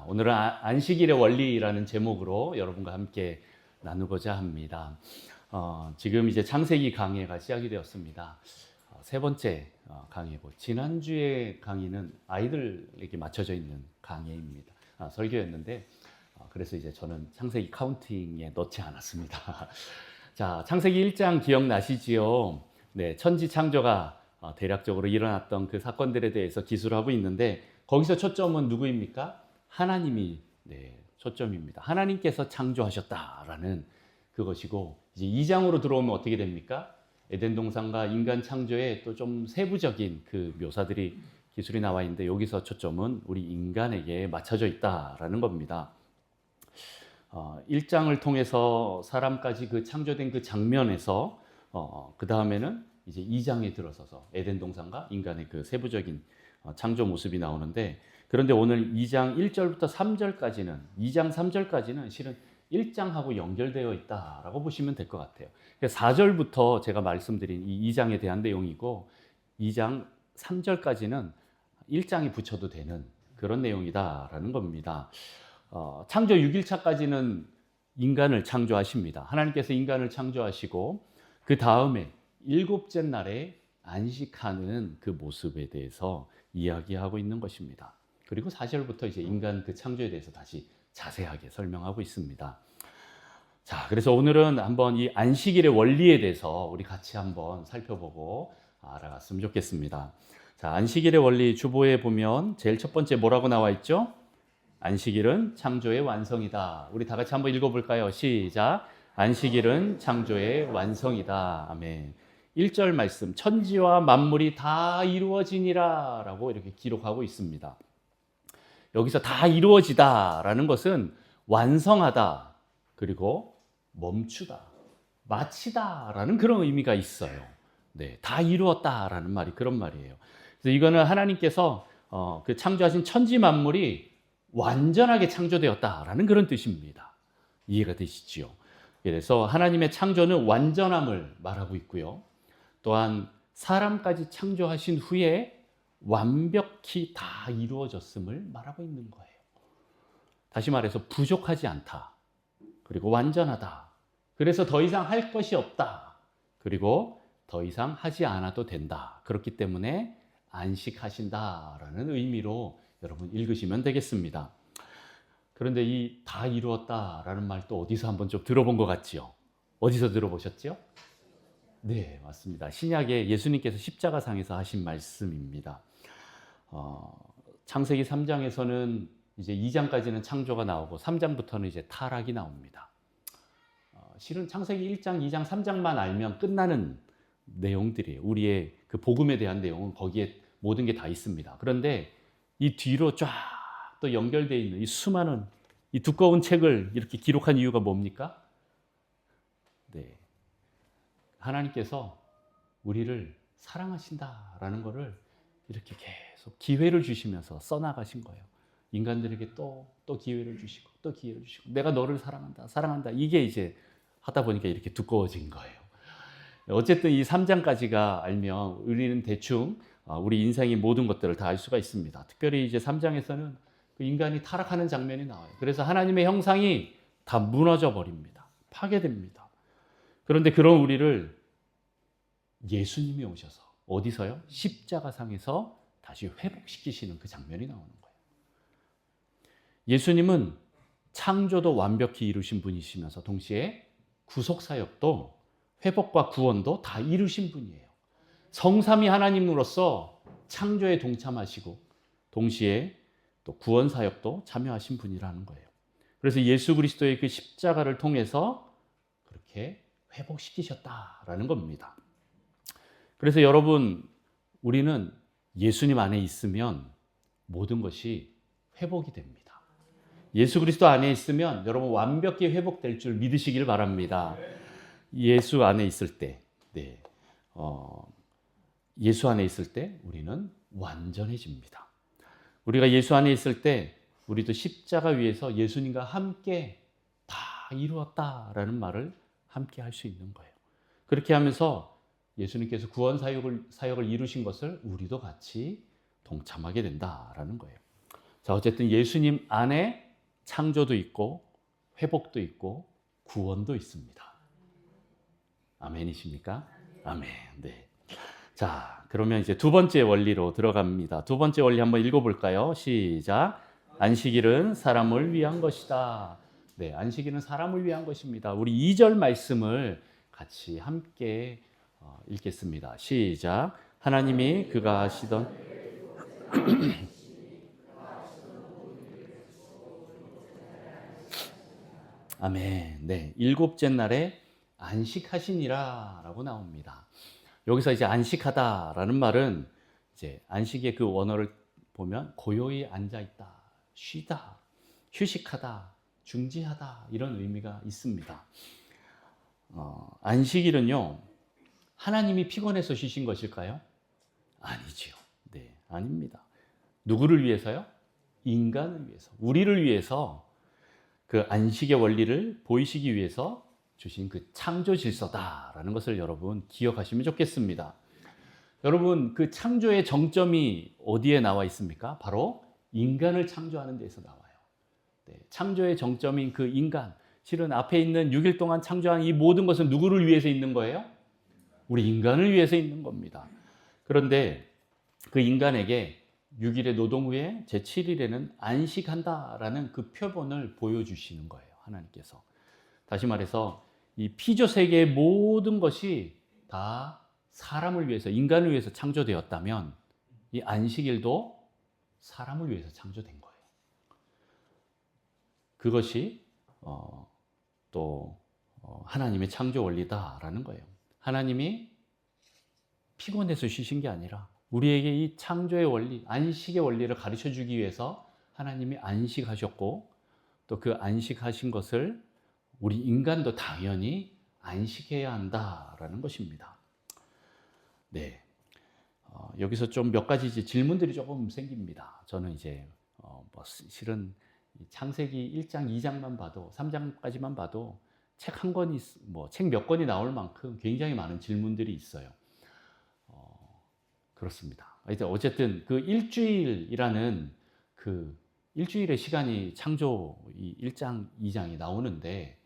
오늘은 안식일의 원리라는 제목으로 여러분과 함께 나누고자 합니다. 지금 이제 창세기 강해가 시작이 되었습니다. 세 번째 강해고, 지난주에 강의는 아이들에게 맞춰져 있는 강해입니다. 설교였는데, 그래서 이제 저는 창세기 카운팅에 넣지 않았습니다. 자, 창세기 1장 기억나시지요? 네, 천지 창조가 대략적으로 일어났던 그 사건들에 대해서 기술을 하고 있는데, 거기서 초점은 누구입니까? 하나님이 초점입니다. 하나님께서 창조하셨다라는 그것이고, 이제 2장으로 들어오면 어떻게 됩니까? 에덴 동산과 인간 창조의 또 좀 세부적인 그 묘사들이 기술이 나와 있는데, 여기서 초점은 우리 인간에게 맞춰져 있다라는 겁니다. 1장을 통해서 사람까지 그 창조된 그 장면에서 그 다음에는 이제 2장에 들어서서 에덴 동산과 인간의 그 세부적인 창조 모습이 나오는데, 그런데 오늘 2장 1절부터 3절까지는 2장 3절까지는 실은 1장하고 연결되어 있다라고 보시면 될 것 같아요. 4절부터 제가 말씀드린 이 2장에 대한 내용이고, 2장 3절까지는 1장에 붙여도 되는 그런 내용이다라는 겁니다. 창조 6일차까지는 인간을 창조하십니다. 하나님께서 인간을 창조하시고, 그 다음에 일곱째 날에 안식하는 그 모습에 대해서 이야기하고 있는 것입니다. 그리고 4절부터 이제 인간 그 창조에 대해서 다시 자세하게 설명하고 있습니다. 자, 그래서 오늘은 한번 이 안식일의 원리에 대해서 우리 같이 한번 살펴보고 알아갔으면 좋겠습니다. 자, 안식일의 원리 주보에 보면 제일 첫 번째 뭐라고 나와 있죠? 안식일은 창조의 완성이다. 우리 다 같이 한번 읽어볼까요? 시작. 안식일은 창조의 완성이다. 아멘. 1절 말씀, 천지와 만물이 다 이루어지니라 라고 이렇게 기록하고 있습니다. 여기서 다 이루어지다라는 것은 완성하다, 그리고 멈추다, 마치다라는 그런 의미가 있어요. 네, 다 이루었다라는 말이 그런 말이에요. 그래서 이거는 하나님께서 그 창조하신 천지 만물이 완전하게 창조되었다라는 그런 뜻입니다. 이해가 되시지요? 그래서 하나님의 창조는 완전함을 말하고 있고요. 또한 사람까지 창조하신 후에 완벽히 다 이루어졌음을 말하고 있는 거예요. 다시 말해서 부족하지 않다. 그리고 완전하다. 그래서 더 이상 할 것이 없다. 그리고 더 이상 하지 않아도 된다. 그렇기 때문에 안식하신다라는 의미로 여러분 읽으시면 되겠습니다. 그런데 이 다 이루었다라는 말 또 어디서 한번 좀 들어본 것 같지요? 어디서 들어보셨죠? 네, 맞습니다. 신약에 예수님께서 십자가상에서 하신 말씀입니다. 창세기 3장에서는 이제 2장까지는 창조가 나오고 3장부터는 이제 타락이 나옵니다. 실은 창세기 1장, 2장, 3장만 알면 끝나는 내용들이에요. 우리의 그 복음에 대한 내용은 거기에 모든 게 다 있습니다. 그런데 이 뒤로 쫙 또 연결되어 있는 이 수많은 이 두꺼운 책을 이렇게 기록한 이유가 뭡니까? 네, 하나님께서 우리를 사랑하신다라는 것을 이렇게 계속 기회를 주시면서 써나가신 거예요. 인간들에게 또 기회를 주시고 또 기회를 주시고, 내가 너를 사랑한다. 이게 이제 하다 보니까 이렇게 두꺼워진 거예요. 어쨌든 이 3장까지가 알면 우리는 대충 우리 인생의 모든 것들을 다 알 수가 있습니다. 특별히 이제 3장에서는 그 인간이 타락하는 장면이 나와요. 그래서 하나님의 형상이 다 무너져 버립니다. 파괴됩니다. 그런데 그런 우리를 예수님이 오셔서 어디서요? 십자가상에서 다시 회복시키시는 그 장면이 나오는 거예요. 예수님은 창조도 완벽히 이루신 분이시면서 동시에 구속사역도 회복과 구원도 다 이루신 분이에요. 성삼위 하나님으로서 창조에 동참하시고 동시에 또 구원사역도 참여하신 분이라는 거예요. 그래서 예수 그리스도의 그 십자가를 통해서 그렇게 회복시키셨다라는 겁니다. 그래서 여러분, 우리는 예수님 안에 있으면 모든 것이 회복이 됩니다. 예수 그리스도 안에 있으면 여러분 완벽히 회복될 줄 믿으시길 바랍니다. 예수 안에 있을 때, 예수 안에 있을 때 우리는 완전해집니다. 우리가 예수 안에 있을 때 우리도 십자가 위에서 예수님과 함께 다 이루었다라는 말을 함께 할 수 있는 거예요. 그렇게 하면서 예수님께서 구원 사역을 이루신 것을 우리도 같이 동참하게 된다라는 거예요. 자, 어쨌든 예수님 안에 창조도 있고 회복도 있고 구원도 있습니다. 아멘이십니까? 아멘. 네. 자, 그러면 이제 두 번째 원리로 들어갑니다. 두 번째 원리 한번 읽어볼까요? 시작. 안식일은 사람을 위한 것이다. 네, 안식일은 사람을 위한 것입니다. 우리 2절 말씀을 같이 함께 읽겠습니다. 시작. 하나님이 그가 하시던 아멘. 네, 일곱째 날에 안식하시니라라고 나옵니다. 여기서 이제 안식하다라는 말은 이제 안식의 그 원어를 보면 고요히 앉아 있다, 쉬다, 휴식하다, 중지하다 이런 의미가 있습니다. 안식일은요 하나님이 피곤해서 쉬신 것일까요? 아니지요. 네, 아닙니다. 누구를 위해서요? 인간을 위해서, 우리를 위해서 그 안식의 원리를 보이시기 위해서 주신 그 창조 질서다라는 것을 여러분 기억하시면 좋겠습니다. 여러분 그 창조의 정점이 어디에 나와 있습니까? 바로 인간을 창조하는 데서 나와요. 네, 창조의 정점인 그 인간, 실은 앞에 있는 6일 동안 창조한 이 모든 것은 누구를 위해서 있는 거예요? 우리 인간을 위해서 있는 겁니다. 그런데 그 인간에게 6일의 노동 후에 제7일에는 안식한다라는 그 표본을 보여주시는 거예요. 하나님께서. 다시 말해서 이 피조 세계의 모든 것이 다 사람을 위해서, 인간을 위해서 창조되었다면 이 안식일도 사람을 위해서 창조된 거예요. 그것이 또 하나님의 창조 원리다라는 거예요. 하나님이 피곤해서 쉬신 게 아니라 우리에게 이 창조의 원리, 안식의 원리를 가르쳐 주기 위해서 하나님이 안식하셨고 또 그 안식하신 것을 우리 인간도 당연히 안식해야 한다라는 것입니다. 네, 여기서 좀 몇 가지 이제 질문들이 조금 생깁니다. 저는 이제 실은 창세기 1장, 2장만 봐도 3장까지만 봐도 책 한 권이 책 몇 권이 나올 만큼 굉장히 많은 질문들이 있어요. 그렇습니다. 어쨌든 그 일주일이라는 그 일주일의 시간이 창조 1장, 2장이 나오는데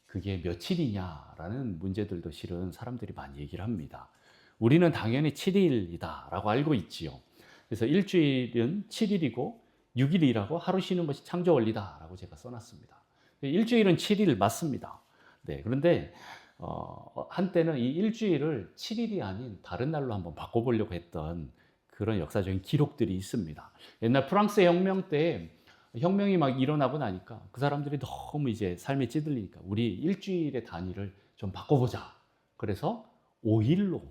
그게 며칠이냐라는 문제들도 실은 사람들이 많이 얘기를 합니다. 우리는 당연히 7일이다라고 알고 있지요. 그래서 일주일은 7일이고 6일이라고 하루 쉬는 것이 창조 원리다라고 제가 써놨습니다. 일주일은 7일 맞습니다. 네, 그런데 한때는 이 일주일을 7일이 아닌 다른 날로 한번 바꿔보려고 했던 그런 역사적인 기록들이 있습니다. 옛날 프랑스 혁명 때 혁명이 막 일어나고 나니까 그 사람들이 너무 이제 삶에 찌들리니까 우리 일주일의 단위를 좀 바꿔보자. 그래서 5일로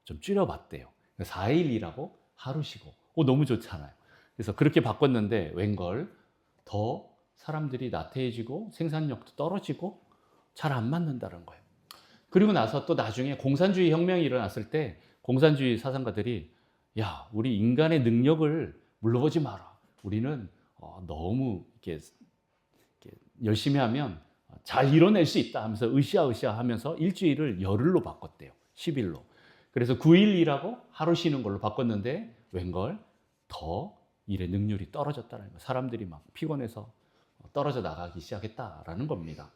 좀 줄여봤대요. 4일이라고 하루 쉬고. 너무 좋잖아요. 그래서 그렇게 바꿨는데 웬걸 더 사람들이 나태해지고 생산력도 떨어지고 잘 안 맞는다는 거예요. 그리고 나서 또 나중에 공산주의 혁명이 일어났을 때 공산주의 사상가들이 야, 우리 인간의 능력을 물러보지 마라. 우리는 너무 이렇게 열심히 하면 잘 이뤄낼 수 있다 하면서 으쌰으쌰 하면서 일주일을 열흘로 바꿨대요. 10일로. 그래서 9일 일하고 하루 쉬는 걸로 바꿨는데 웬걸 더 일의 능률이 떨어졌다는 거예요. 사람들이 막 피곤해서 떨어져 나가기 시작했다라는 겁니다.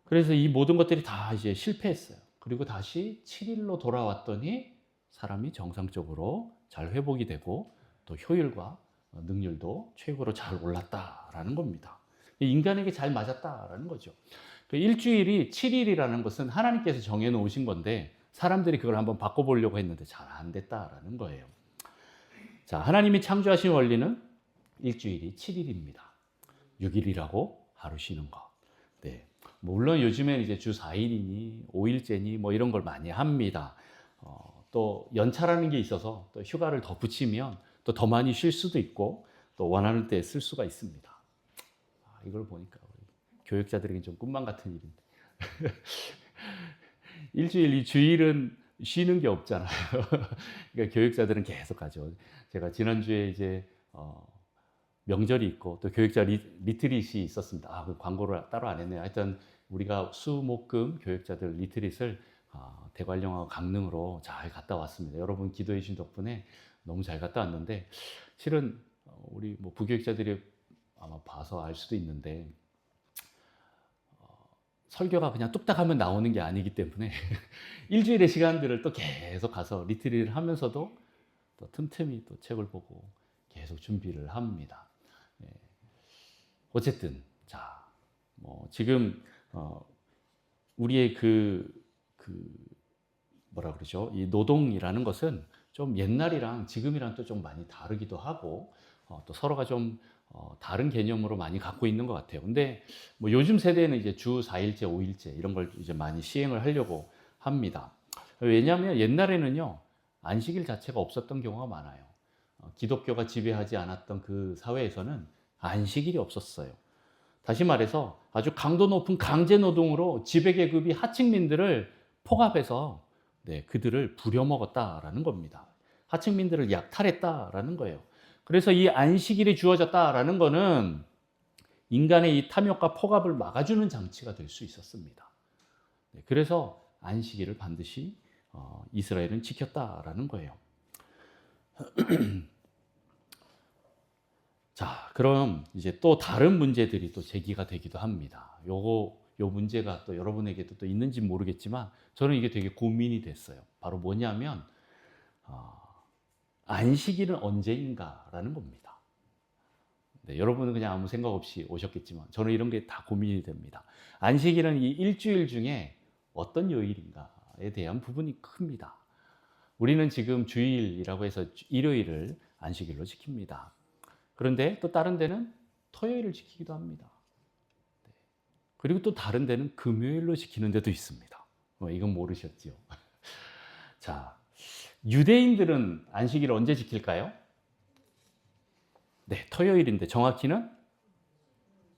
그래서 이 모든 것들이 다 이제 실패했어요. 그리고 다시 7일로 돌아왔더니 사람이 정상적으로 잘 회복이 되고 또 효율과 능률도 최고로 잘 올랐다라는 겁니다. 인간에게 잘 맞았다라는 거죠. 일주일이 7일이라는 것은 하나님께서 정해놓으신 건데 사람들이 그걸 한번 바꿔보려고 했는데 잘 안 됐다라는 거예요. 자, 하나님이 창조하신 원리는 일주일이 7일입니다. 6일이라고 하루 쉬는 거. 네. 물론 요즘엔 이제 주 4일이니 5일째니 뭐 이런 걸 많이 합니다. 또 연차라는 게 있어서 또 휴가를 더 붙이면 또 더 많이 쉴 수도 있고 또 원하는 때 쓸 수가 있습니다. 이걸 보니까 우리 교육자들에게 좀 꿈만 같은 일인데 일주일 이 주일은 쉬는 게 없잖아요. 그러니까 교육자들은 계속 가죠. 제가 지난주에 이제 명절이 있고 또 교육자 리트릿이 있었습니다. 그 광고를 따로 안 했네요. 하여튼 우리가 수, 목, 금 교육자들 리트릿을 대관령하고 강릉으로 잘 갔다 왔습니다. 여러분 기도해 주신 덕분에 너무 잘 갔다 왔는데 실은 우리 뭐 부교육자들이 아마 봐서 알 수도 있는데 설교가 그냥 뚝딱 하면 나오는 게 아니기 때문에 일주일의 시간들을 또 계속 가서 리트리를 하면서도 또 틈틈이 또 책을 보고 계속 준비를 합니다. 예. 어쨌든 자, 뭐 지금 우리의 뭐라 그러죠? 이 노동이라는 것은 좀 옛날이랑 지금이랑 또 좀 많이 다르기도 하고 또 서로가 좀 다른 개념으로 많이 갖고 있는 것 같아요. 근데 뭐 요즘 세대는 이제 주 4일째, 5일째 이런 걸 이제 많이 시행을 하려고 합니다. 왜냐하면 옛날에는요, 안식일 자체가 없었던 경우가 많아요. 기독교가 지배하지 않았던 그 사회에서는 안식일이 없었어요. 다시 말해서 아주 강도 높은 강제 노동으로 지배계급이 하층민들을 포갑해서 그들을 부려먹었다라는 겁니다. 하층민들을 약탈했다라는 거예요. 그래서 이 안식일이 주어졌다라는 거는 인간의 이 탐욕과 포갑을 막아주는 장치가 될 수 있었습니다. 그래서 안식일을 반드시 이스라엘은 지켰다라는 거예요. 자, 그럼 이제 또 다른 문제들이 또 제기가 되기도 합니다. 요 문제가 또 여러분에게도 또 있는지 모르겠지만 저는 이게 되게 고민이 됐어요. 바로 뭐냐면 안식일은 언제인가라는 겁니다. 네, 여러분은 그냥 아무 생각 없이 오셨겠지만 저는 이런 게 다 고민이 됩니다. 안식일은 이 일주일 중에 어떤 요일인가에 대한 부분이 큽니다. 우리는 지금 주일이라고 해서 일요일을 안식일로 지킵니다. 그런데 또 다른 데는 토요일을 지키기도 합니다. 그리고 또 다른 데는 금요일로 지키는 데도 있습니다. 이건 모르셨죠? 자, 유대인들은 안식일을 언제 지킬까요? 네, 토요일인데 정확히는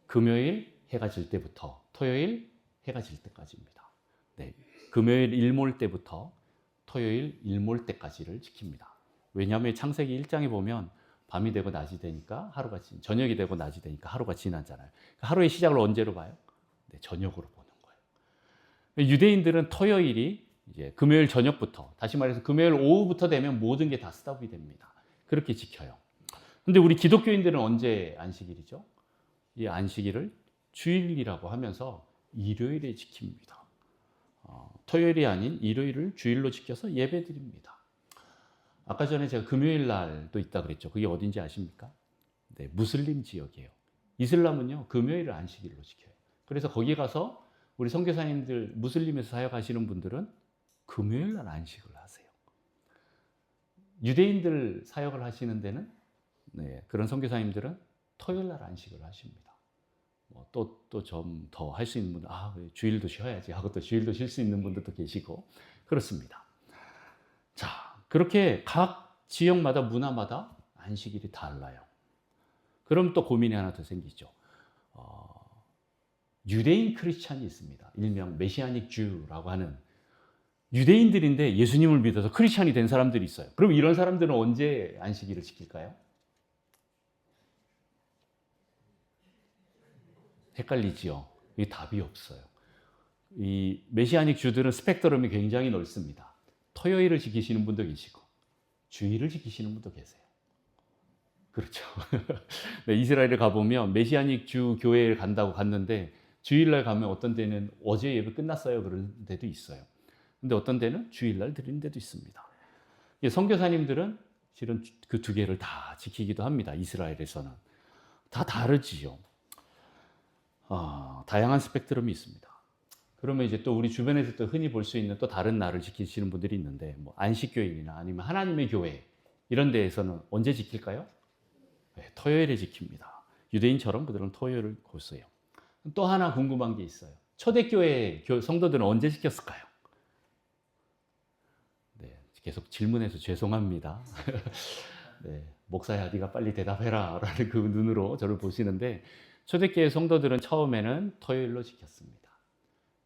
금요일 해가 질 때부터 토요일 해가 질 때까지입니다. 네, 금요일 일몰 때부터 토요일 일몰 때까지를 지킵니다. 왜냐하면 창세기 1장에 보면 밤이 되고 낮이 되니까 하루가 저녁이 되고 낮이 되니까 하루가 지나잖아요. 하루의 시작을 언제로 봐요? 네, 저녁으로 보는 거예요. 유대인들은 토요일이 이제 금요일 저녁부터, 다시 말해서 금요일 오후부터 되면 모든 게 다 스탑이 됩니다. 그렇게 지켜요. 근데 우리 기독교인들은 언제 안식일이죠? 이 안식일을 주일이라고 하면서 일요일에 지킵니다. 토요일이 아닌 일요일을 주일로 지켜서 예배드립니다. 아까 전에 제가 금요일 날도 있다 그랬죠. 그게 어딘지 아십니까? 네, 무슬림 지역이에요. 이슬람은요, 금요일을 안식일로 지켜요. 그래서 거기 가서 우리 선교사님들, 무슬림에서 사역하시는 분들은 금요일 날 안식을 하세요. 유대인들 사역을 하시는 데는 그런 선교사님들은 토요일 날 안식을 하십니다. 또 좀 더 할 수 있는 분들, 주일도 쉬어야지 하고 또 주일도 쉴 수 있는 분들도 계시고 그렇습니다. 자, 그렇게 각 지역마다 문화마다 안식일이 달라요. 그럼 또 고민이 하나 더 생기죠. 유대인 크리스찬이 있습니다. 일명 메시아닉 주라고 하는 유대인들인데 예수님을 믿어서 크리스찬이 된 사람들이 있어요. 그럼 이런 사람들은 언제 안식일을 지킬까요? 헷갈리지요. 이 답이 없어요. 이 메시아닉 주들은 스펙트럼이 굉장히 넓습니다. 토요일을 지키시는 분도 계시고 주일을 지키시는 분도 계세요. 그렇죠. 네, 이스라엘에 가보면 메시아닉 주 교회를 간다고 갔는데 주일날 가면 어떤 데는 어제 예배 끝났어요 그런 데도 있어요. 근데 어떤 데는 주일날 드리는 데도 있습니다. 선교사님들은 실은 그 두 개를 다 지키기도 합니다. 이스라엘에서는. 다 다르지요. 다양한 스펙트럼이 있습니다. 그러면 이제 또 우리 주변에서 또 흔히 볼 수 있는 또 다른 날을 지키시는 분들이 있는데, 뭐 안식교인이나 아니면 하나님의 교회 이런 데에서는 언제 지킬까요? 네, 토요일에 지킵니다. 유대인처럼 그들은 토요일을 고수해요. 또 하나 궁금한 게 있어요. 초대교회 성도들은 언제 지켰을까요? 네, 계속 질문해서 죄송합니다. 네, 목사야 네가 빨리 대답해라 라는 그 눈으로 저를 보시는데, 초대교회 성도들은 처음에는 토요일로 지켰습니다.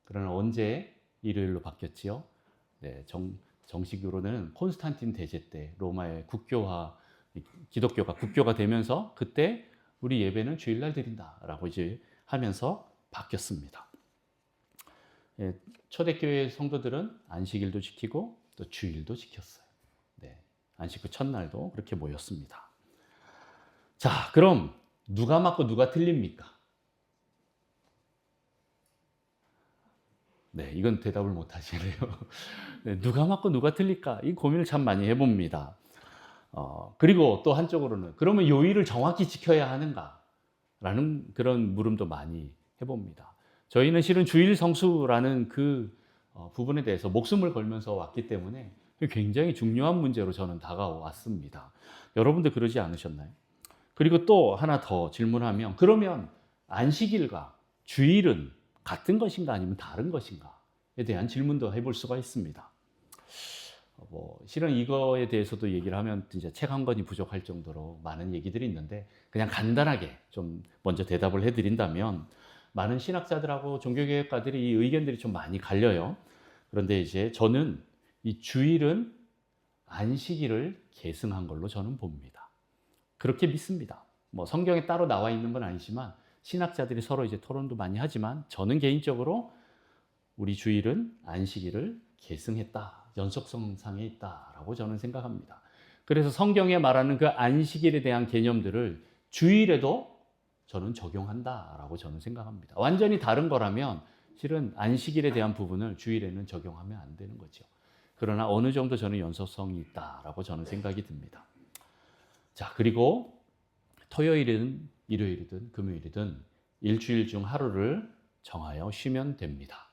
그러나 언제 일요일로 바뀌었지요? 네, 정식으로는 콘스탄틴 대제 때 로마의 국교화, 기독교가 국교가 되면서 그때 우리 예배는 주일날 드린다라고 이제 하면서 바뀌었습니다. 예, 초대교회 성도들은 안식일도 지키고 또 주일도 지켰어요. 네, 안식 후 첫날도 그렇게 모였습니다. 자, 그럼 누가 맞고 누가 틀립니까? 네, 이건 대답을 못 하시네요. 네, 누가 맞고 누가 틀릴까? 이 고민을 참 많이 해봅니다. 그리고 또 한쪽으로는 그러면 요일을 정확히 지켜야 하는가? 라는 그런 물음도 많이 해봅니다. 저희는 실은 주일 성수라는 그 부분에 대해서 목숨을 걸면서 왔기 때문에 굉장히 중요한 문제로 저는 다가왔습니다. 여러분도 그러지 않으셨나요? 그리고 또 하나 더 질문하면 그러면 안식일과 주일은 같은 것인가 아니면 다른 것인가에 대한 질문도 해볼 수가 있습니다. 실은 이거에 대해서도 얘기를 하면 진짜 책 한 권이 부족할 정도로 많은 얘기들이 있는데 그냥 간단하게 좀 먼저 대답을 해드린다면 많은 신학자들하고 종교개혁가들이 이 의견들이 좀 많이 갈려요. 그런데 이제 저는 이 주일은 안식일을 계승한 걸로 저는 봅니다. 그렇게 믿습니다. 성경에 따로 나와 있는 건 아니지만 신학자들이 서로 이제 토론도 많이 하지만 저는 개인적으로 우리 주일은 안식일을 계승했다. 연속성상에 있다라고 저는 생각합니다. 그래서 성경에 말하는 그 안식일에 대한 개념들을 주일에도 저는 적용한다라고 저는 생각합니다. 완전히 다른 거라면 실은 안식일에 대한 부분을 주일에는 적용하면 안 되는 거죠. 그러나 어느 정도 저는 연속성이 있다라고 저는 생각이 듭니다. 자, 그리고 토요일이든 일요일이든 금요일이든 일주일 중 하루를 정하여 쉬면 됩니다.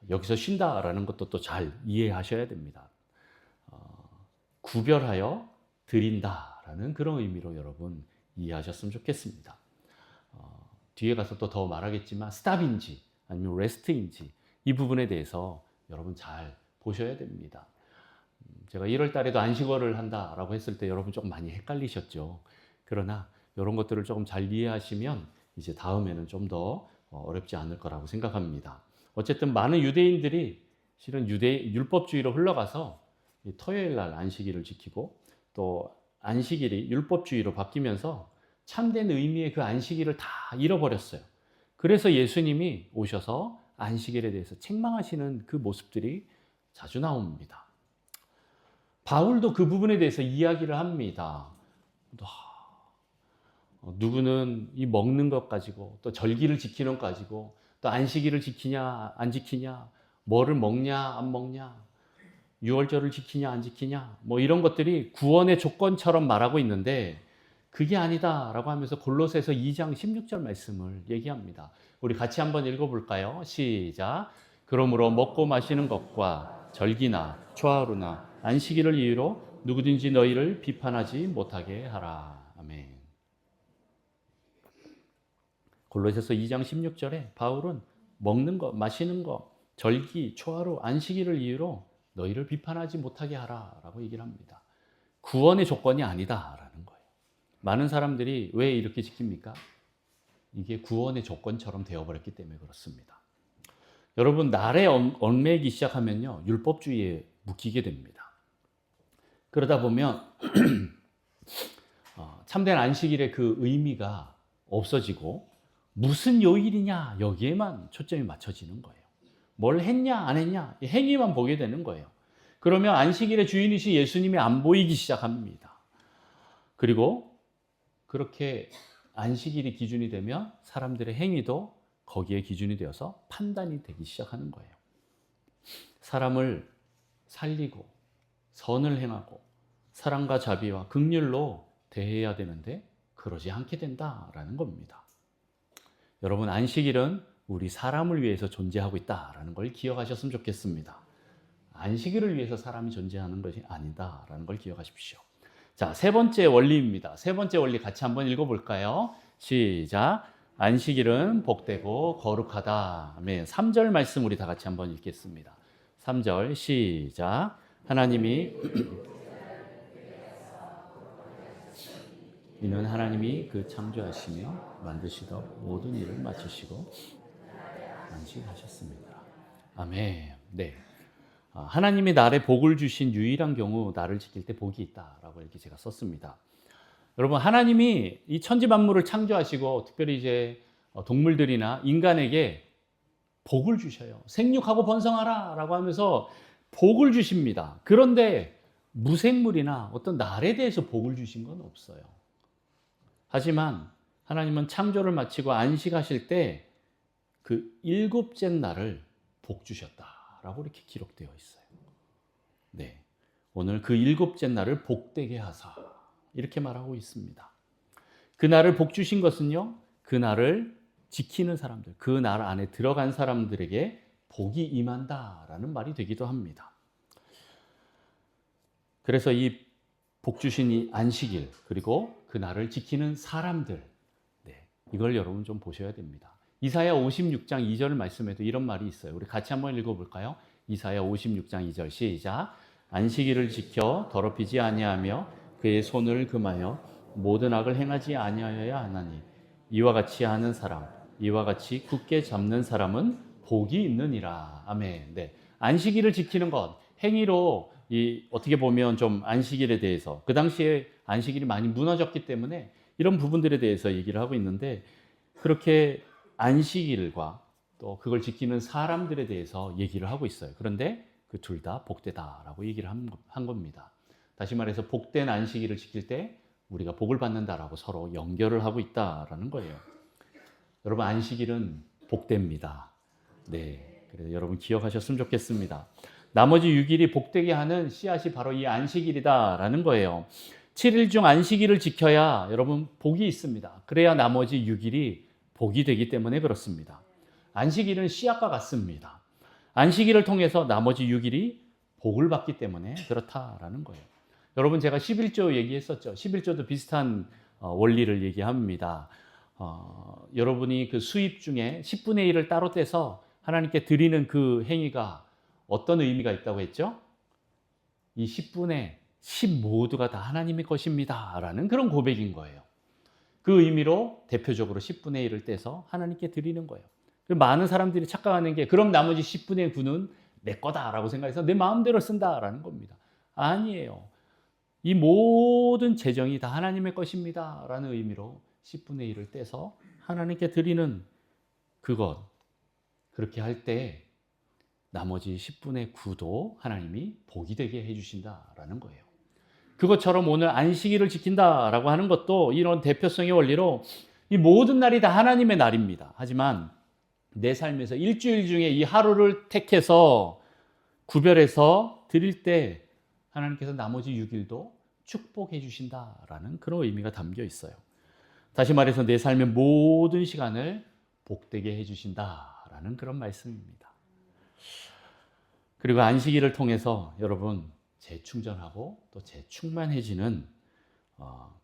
여기서 쉰다라는 것도 또 잘 이해하셔야 됩니다. 구별하여 드린다라는 그런 의미로 여러분 이해하셨으면 좋겠습니다. 뒤에 가서 또 더 말하겠지만 스탑인지 아니면 레스트인지 이 부분에 대해서 여러분 잘 보셔야 됩니다. 제가 1월 달에도 안식월을 한다라고 했을 때 여러분 조금 많이 헷갈리셨죠. 그러나 이런 것들을 조금 잘 이해하시면 이제 다음에는 좀 더 어렵지 않을 거라고 생각합니다. 어쨌든 많은 유대인들이 실은 율법주의로 흘러가서 토요일 날 안식일을 지키고 또 안식일이 율법주의로 바뀌면서 참된 의미의 그 안식일을 다 잃어버렸어요. 그래서 예수님이 오셔서 안식일에 대해서 책망하시는 그 모습들이 자주 나옵니다. 바울도 그 부분에 대해서 이야기를 합니다. 누구는 이 먹는 것 가지고 또 절기를 지키는 것 가지고 또 안식일을 지키냐 안 지키냐, 뭐를 먹냐 안 먹냐, 유월절을 지키냐 안 지키냐, 이런 것들이 구원의 조건처럼 말하고 있는데 그게 아니다라고 하면서 골로새서 2장 16절 말씀을 얘기합니다. 우리 같이 한번 읽어볼까요? 시작. 그러므로 먹고 마시는 것과 절기나 초하루나 안식일을 이유로 누구든지 너희를 비판하지 못하게 하라. 아멘. 골로새서 2장 16절에 바울은 먹는 것, 마시는 것, 절기, 초하루, 안식일을 이유로 너희를 비판하지 못하게 하라라고 얘기를 합니다. 구원의 조건이 아니다라는 거예요. 많은 사람들이 왜 이렇게 지킵니까? 이게 구원의 조건처럼 되어버렸기 때문에 그렇습니다. 여러분, 날에 얽매이기 시작하면요 율법주의에 묶이게 됩니다. 그러다 보면 참된 안식일의 그 의미가 없어지고 무슨 요일이냐 여기에만 초점이 맞춰지는 거예요. 뭘 했냐 안 했냐 행위만 보게 되는 거예요. 그러면 안식일의 주인이신 예수님이 안 보이기 시작합니다. 그리고 그렇게 안식일이 기준이 되면 사람들의 행위도 거기에 기준이 되어서 판단이 되기 시작하는 거예요. 사람을 살리고 선을 행하고 사랑과 자비와 긍휼로 대해야 되는데 그러지 않게 된다라는 겁니다. 여러분, 안식일은 우리 사람을 위해서 존재하고 있다라는 걸 기억하셨으면 좋겠습니다. 안식일을 위해서 사람이 존재하는 것이 아니다라는 걸 기억하십시오. 자, 세 번째 원리입니다. 세 번째 원리 같이 한번 읽어볼까요? 시작. 안식일은 복되고 거룩하다. 아멘. 3절 말씀 우리 다 같이 한번 읽겠습니다. 3절 시작. 하나님이 이는 하나님이 그 창조하시며 만드시던 모든 일을 마치시고 안식하셨습니다. 아멘. 네. 하나님이 날에 복을 주신 유일한 경우 나를 지킬 때 복이 있다라고 이렇게 제가 썼습니다. 여러분, 하나님이 이 천지 만물을 창조하시고 특별히 이제 동물들이나 인간에게 복을 주셔요. 생육하고 번성하라라고 하면서 복을 주십니다. 그런데 무생물이나 어떤 날에 대해서 복을 주신 건 없어요. 하지만 하나님은 창조를 마치고 안식하실 때 그 일곱째 날을 복 주셨다라고 이렇게 기록되어 있어요. 네, 오늘 그 일곱째 날을 복되게 하사 이렇게 말하고 있습니다. 그 날을 복 주신 것은요, 그 날을 지키는 사람들, 그 날 안에 들어간 사람들에게 복이 임한다라는 말이 되기도 합니다. 그래서 이 복 주신 이 안식일, 그리고 그 날을 지키는 사람들, 네, 이걸 여러분 좀 보셔야 됩니다. 이사야 56장 2절 말씀에도 이런 말이 있어요. 우리 같이 한번 읽어볼까요? 이사야 56장 2절 시작. 안식일을 지켜 더럽히지 아니하며 그의 손을 금하여 모든 악을 행하지 아니하여야 하나니 이와 같이 하는 사람, 이와 같이 굳게 잡는 사람은 복이 있느니라. 아멘. 네, 안식일을 지키는 것, 행위로 어떻게 보면 좀 안식일에 대해서, 그 당시에 안식일이 많이 무너졌기 때문에 이런 부분들에 대해서 얘기를 하고 있는데, 그렇게 안식일과 또 그걸 지키는 사람들에 대해서 얘기를 하고 있어요. 그런데 그 둘 다 복되다라고 얘기를 한 겁니다. 다시 말해서 복된 안식일을 지킬 때 우리가 복을 받는다라고 서로 연결을 하고 있다라는 거예요. 여러분, 안식일은 복됩니다. 네, 그래서 여러분 기억하셨으면 좋겠습니다. 나머지 6일이 복되게 하는 씨앗이 바로 이 안식일이다라는 거예요. 7일 중 안식일을 지켜야 여러분 복이 있습니다. 그래야 나머지 6일이 복이 되기 때문에 그렇습니다. 안식일은 씨앗과 같습니다. 안식일을 통해서 나머지 6일이 복을 받기 때문에 그렇다라는 거예요. 여러분, 제가 11조 얘기했었죠. 11조도 비슷한 원리를 얘기합니다. 여러분이 그 수입 중에 10분의 1을 따로 떼서 하나님께 드리는 그 행위가 어떤 의미가 있다고 했죠? 이 10분의 10 모두가 다 하나님의 것입니다 라는 그런 고백인 거예요. 그 의미로 대표적으로 10분의 1을 떼서 하나님께 드리는 거예요. 많은 사람들이 착각하는 게, 그럼 나머지 10분의 9는 내 거다라고 생각해서 내 마음대로 쓴다라는 겁니다. 아니에요. 이 모든 재정이 다 하나님의 것입니다 라는 의미로 10분의 1을 떼서 하나님께 드리는 그것, 그렇게 할 때 나머지 10분의 9도 하나님이 복이 되게 해주신다라는 거예요. 그것처럼 오늘 안식일을 지킨다라고 하는 것도 이런 대표성의 원리로 이 모든 날이 다 하나님의 날입니다. 하지만 내 삶에서 일주일 중에 이 하루를 택해서 구별해서 드릴 때 하나님께서 나머지 6일도 축복해 주신다라는 그런 의미가 담겨 있어요. 다시 말해서 내 삶의 모든 시간을 복되게 해 주신다라는 그런 말씀입니다. 그리고 안식일을 통해서 여러분 재충전하고 또 재충만해지는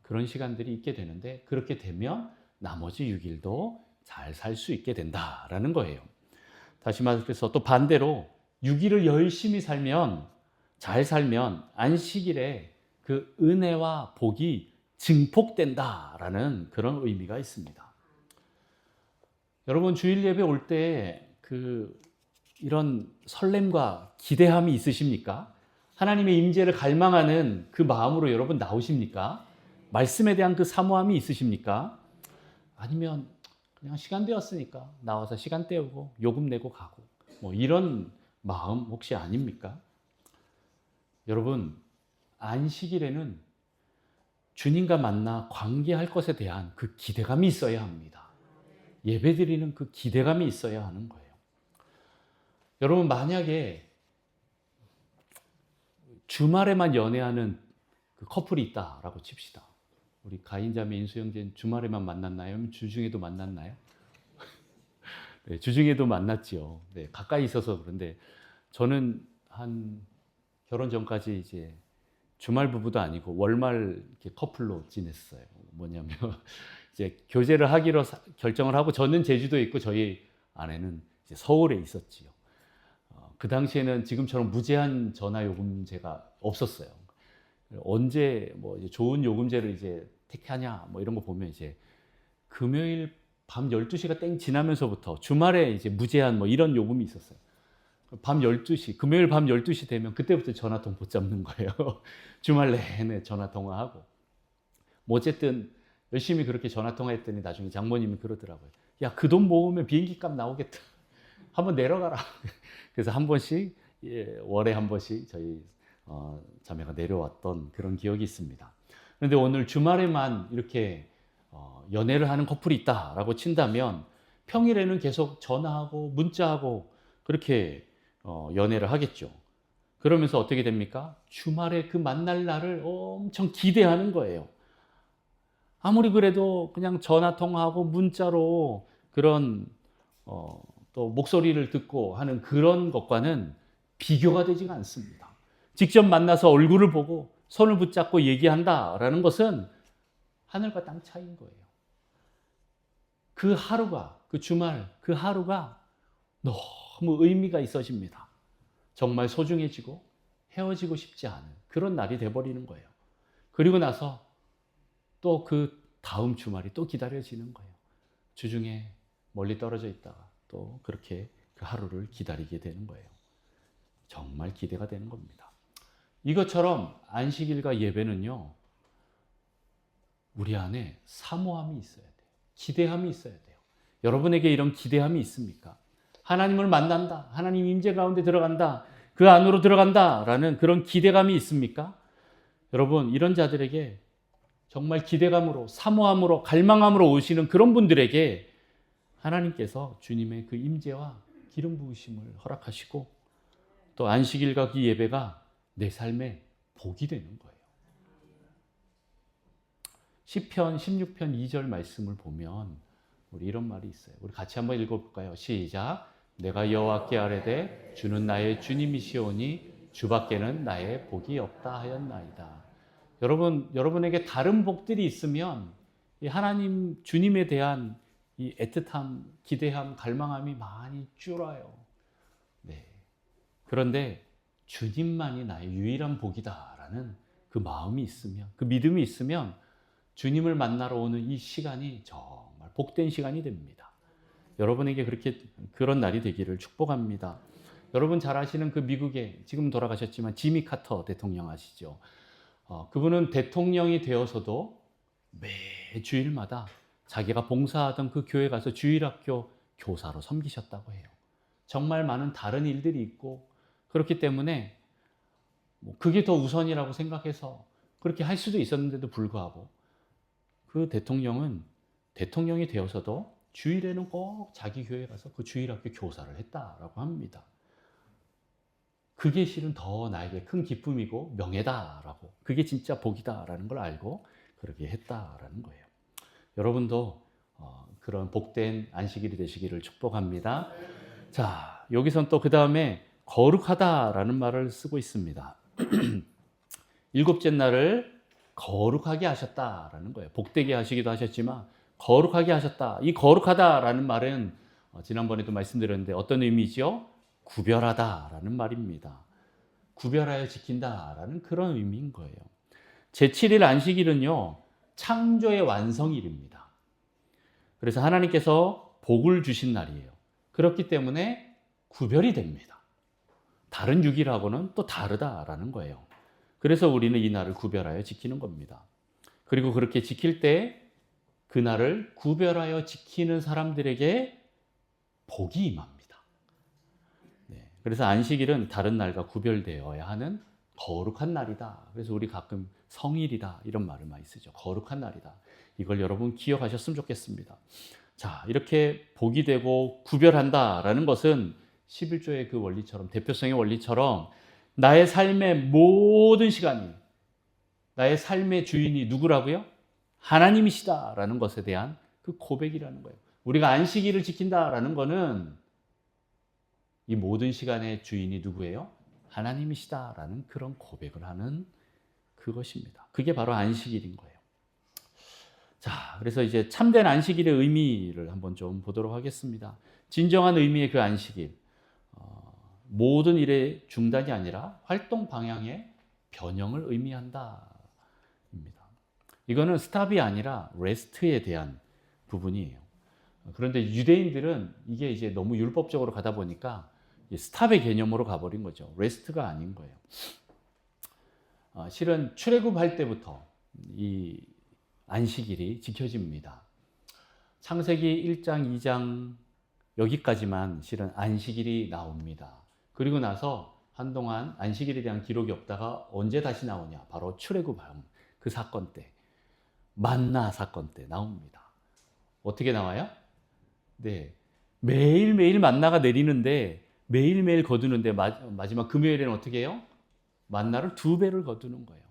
그런 시간들이 있게 되는데, 그렇게 되면 나머지 6일도 잘 살 수 있게 된다라는 거예요. 다시 말해서 또 반대로 6일을 열심히 살면, 잘 살면 안식일에 그 은혜와 복이 증폭된다라는 그런 의미가 있습니다. 여러분, 주일 예배 올 때 이런 설렘과 기대함이 있으십니까? 하나님의 임재를 갈망하는 그 마음으로 여러분 나오십니까? 말씀에 대한 그 사모함이 있으십니까? 아니면 그냥 시간 되었으니까 나와서 시간 때우고 요금 내고 가고 뭐 이런 마음 혹시 아닙니까? 여러분, 안식일에는 주님과 만나 관계할 것에 대한 그 기대감이 있어야 합니다. 예배드리는 그 기대감이 있어야 하는 거예요. 여러분, 만약에 주말에만 연애하는 그 커플이 있다라고 칩시다. 우리 가인자매 인수 형제는 주말에만 만났나요? 주중에도 만났나요? 네, 주중에도 만났지요. 네, 가까이 있어서 그런데 저는 한 결혼 전까지 이제 주말 부부도 아니고 월말 이렇게 커플로 지냈어요. 뭐냐면 이제 교제를 하기로 결정을 하고, 저는 제주도에 있고 저희 아내는 이제 서울에 있었지요. 그 당시에는 지금처럼 무제한 전화 요금제가 없었어요. 언제 뭐 이제 좋은 요금제를 이제 택하냐 뭐 이런 거 보면 이제 금요일 밤 12시가 땡 지나면서부터 주말에 이제 무제한 뭐 이런 요금이 있었어요. 밤 12시, 금요일 밤 12시 되면 그때부터 전화통 붙잡는 거예요. 주말 내내 전화통화하고. 뭐 어쨌든 열심히 그렇게 전화통화했더니 나중에 장모님이 그러더라고요. 야, 그 돈 모으면 비행기 값 나오겠다. 한번 내려가라. 그래서 한 번씩, 월에 한 번씩 저희 자매가 내려왔던 그런 기억이 있습니다. 그런데 오늘 주말에만 이렇게 연애를 하는 커플이 있다라고 친다면 평일에는 계속 전화하고 문자하고 그렇게 연애를 하겠죠. 그러면서 어떻게 됩니까? 주말에 그 만날 날을 엄청 기대하는 거예요. 아무리 그래도 그냥 전화 통화하고 문자로 그런 또 목소리를 듣고 하는 그런 것과는 비교가 되지가 않습니다. 직접 만나서 얼굴을 보고 손을 붙잡고 얘기한다라는 것은 하늘과 땅 차이인 거예요. 그 하루가, 그 주말, 그 하루가 너무 의미가 있어집니다. 정말 소중해지고 헤어지고 싶지 않은 그런 날이 돼버리는 거예요. 그리고 나서 또 그 다음 주말이 또 기다려지는 거예요. 주중에 멀리 떨어져 있다가 또 그렇게 그 하루를 기다리게 되는 거예요. 정말 기대가 되는 겁니다. 이것처럼 안식일과 예배는요, 우리 안에 사모함이 있어야 돼요. 기대함이 있어야 돼요. 여러분에게 이런 기대함이 있습니까? 하나님을 만난다. 하나님 임재 가운데 들어간다. 그 안으로 들어간다라는 그런 기대감이 있습니까? 여러분, 이런 자들에게 정말 기대감으로, 사모함으로, 갈망함으로 오시는 그런 분들에게 하나님께서 주님의 그 임재와 기름 부으심을 허락하시고 또 안식일과 그 예배가 내 삶에 복이 되는 거예요. 시편 16편 2절 말씀을 보면 우리 이런 말이 있어요. 우리 같이 한번 읽어볼까요? 시작. 내가 여호와께 아뢰되 주는 나의 주님이시오니 주밖에는 나의 복이 없다 하였나이다. 여러분에게 다른 복들이 있으면 이 하나님 주님에 대한 이 애틋함, 기대함, 갈망함이 많이 줄어요. 네. 그런데 주님만이 나의 유일한 복이다라는 그 마음이 있으면, 그 믿음이 있으면 주님을 만나러 오는 이 시간이 정말 복된 시간이 됩니다. 여러분에게 그런 날이 되기를 축복합니다. 여러분 잘 아시는 그 미국의 지금 돌아가셨지만 지미 카터 대통령 아시죠? 그분은 대통령이 되어서도 매 주일마다 자기가 봉사하던 그 교회 가서 주일학교 교사로 섬기셨다고 해요. 정말 많은 다른 일들이 있고 그렇기 때문에 그게 더 우선이라고 생각해서 그렇게 할 수도 있었는데도 불구하고 그 대통령은 대통령이 되어서도 주일에는 꼭 자기 교회에 가서 그 주일학교 교사를 했다라고 합니다. 그게 실은 더 나에게 큰 기쁨이고 명예다라고, 그게 진짜 복이다라는 걸 알고 그렇게 했다라는 거예요. 여러분도 그런 복된 안식일이 되시기를 축복합니다. 자, 여기선 또 그 다음에 거룩하다라는 말을 쓰고 있습니다. 일곱째 날을 거룩하게 하셨다라는 거예요. 복되게 하시기도 하셨지만 거룩하게 하셨다. 이 거룩하다라는 말은 지난번에도 말씀드렸는데 어떤 의미죠? 구별하다라는 말입니다. 구별하여 지킨다라는 그런 의미인 거예요. 제7일 안식일은요, 창조의 완성일입니다. 그래서 하나님께서 복을 주신 날이에요. 그렇기 때문에 구별이 됩니다. 다른 6일하고는 또 다르다라는 거예요. 그래서 우리는 이 날을 구별하여 지키는 겁니다. 그리고 그렇게 지킬 때 그 날을 구별하여 지키는 사람들에게 복이 임합니다. 네, 그래서 안식일은 다른 날과 구별되어야 하는 거룩한 날이다. 그래서 우리 가끔 성일이다 이런 말을 많이 쓰죠. 거룩한 날이다. 이걸 여러분 기억하셨으면 좋겠습니다. 자, 이렇게 복이 되고 구별한다라는 것은 11조의 그 원리처럼, 대표성의 원리처럼 나의 삶의 모든 시간이, 나의 삶의 주인이 누구라고요? 하나님이시다라는 것에 대한 그 고백이라는 거예요. 우리가 안식일을 지킨다라는 것은 이 모든 시간의 주인이 누구예요? 하나님이시다라는 그런 고백을 하는 그것입니다. 그게 바로 안식일인 거예요. 자, 그래서 이제 참된 안식일의 의미를 한번 좀 보도록 하겠습니다. 진정한 의미의 그 안식일, 모든 일의 중단이 아니라 활동 방향의 변형을 의미한다. 이거는 스탑이 아니라 레스트에 대한 부분이에요. 그런데 유대인들은 이게 이제 너무 율법적으로 가다 보니까 스탑의 개념으로 가버린 거죠. 레스트가 아닌 거예요. 실은 출애굽할 때부터 이 안식일이 지켜집니다. 창세기 1장, 2장 여기까지만 실은 안식일이 나옵니다. 그리고 나서 한동안 안식일에 대한 기록이 없다가 언제 다시 나오냐? 바로 출애굽한 그 사건 때. 만나 사건 때 나옵니다. 어떻게 나와요? 네. 매일매일 만나가 내리는데 매일매일 거두는데 마지막 금요일에는 어떻게 해요? 만나를 2배를 거두는 거예요.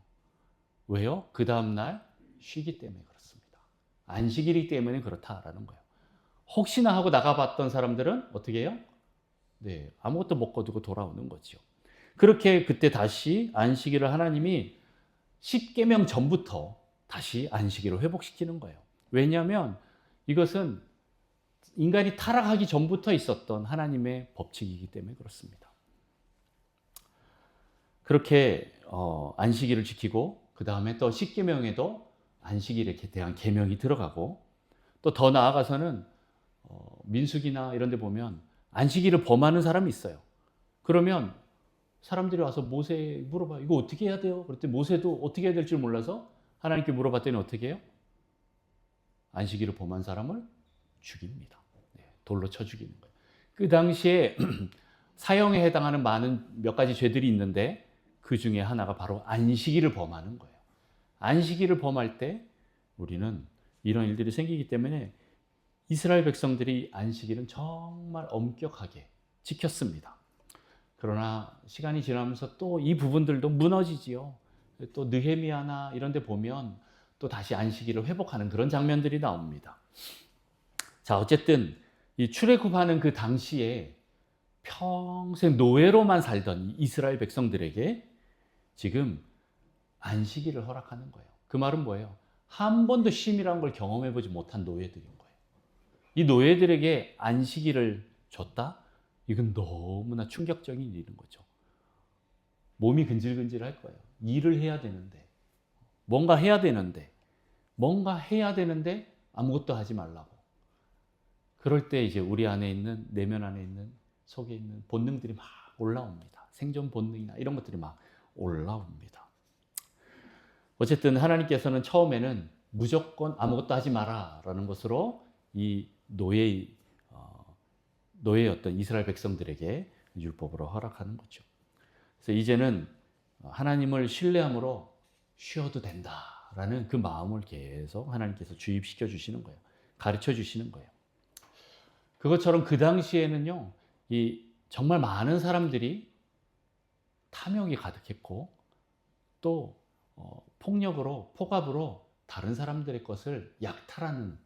왜요? 그 다음날 쉬기 때문에 그렇습니다. 안식일이기 때문에 그렇다라는 거예요. 혹시나 하고 나가봤던 사람들은 어떻게 해요? 네, 아무것도 못 거두고 돌아오는 거죠. 그렇게 그때 다시 안식일을 하나님이 10계명 전부터 다시 안식일을 회복시키는 거예요. 왜냐하면 이것은 인간이 타락하기 전부터 있었던 하나님의 법칙이기 때문에 그렇습니다. 그렇게 안식일을 지키고 그 다음에 또 10계명에도 안식일에 대한 계명이 들어가고 또 더 나아가서는 민수기나 이런 데 보면 안식일을 범하는 사람이 있어요. 그러면 사람들이 와서 모세에 물어봐요. 이거 어떻게 해야 돼요? 그랬더니 모세도 어떻게 해야 될 줄 몰라서 하나님께 물어봤더니 어떻게 해요? 안식일을 범한 사람을 죽입니다. 네, 돌로 쳐 죽이는 거예요. 그 당시에 사형에 해당하는 많은 몇 가지 죄들이 있는데 그 중에 하나가 바로 안식일을 범하는 거예요. 안식일을 범할 때 우리는 이런 일들이 생기기 때문에 이스라엘 백성들이 안식일은 정말 엄격하게 지켰습니다. 그러나 시간이 지나면서 또 이 부분들도 무너지지요. 또 느헤미야나 이런 데 보면 또 다시 안식일을 회복하는 그런 장면들이 나옵니다. 자, 어쨌든 이 출애굽하는 그 당시에 평생 노예로만 살던 이스라엘 백성들에게 지금 안식일을 허락하는 거예요. 그 말은 뭐예요? 한 번도 쉼이란 걸 경험해보지 못한 노예들인 거예요. 이 노예들에게 안식일을 줬다? 이건 너무나 충격적인 일인 거죠. 몸이 근질근질할 거예요. 일을 해야 되는데, 뭔가 해야 되는데 아무것도 하지 말라고. 그럴 때 이제 우리 안에 있는, 내면 안에 있는, 속에 있는 본능들이 막 올라옵니다. 생존 본능이나 이런 것들이 막 올라옵니다. 어쨌든 하나님께서는 처음에는 무조건 아무것도 하지 마라 라는 것으로 이 노예였던 이스라엘 백성들에게 율법으로 허락하는 거죠. 그래서 이제는 하나님을 신뢰함으로 쉬어도 된다라는 그 마음을 계속 하나님께서 주입시켜 주시는 거예요. 가르쳐 주시는 거예요. 그것처럼 그 당시에는요, 이 정말 많은 사람들이 탐욕이 가득했고 또 폭력으로, 폭압으로 다른 사람들의 것을 약탈하는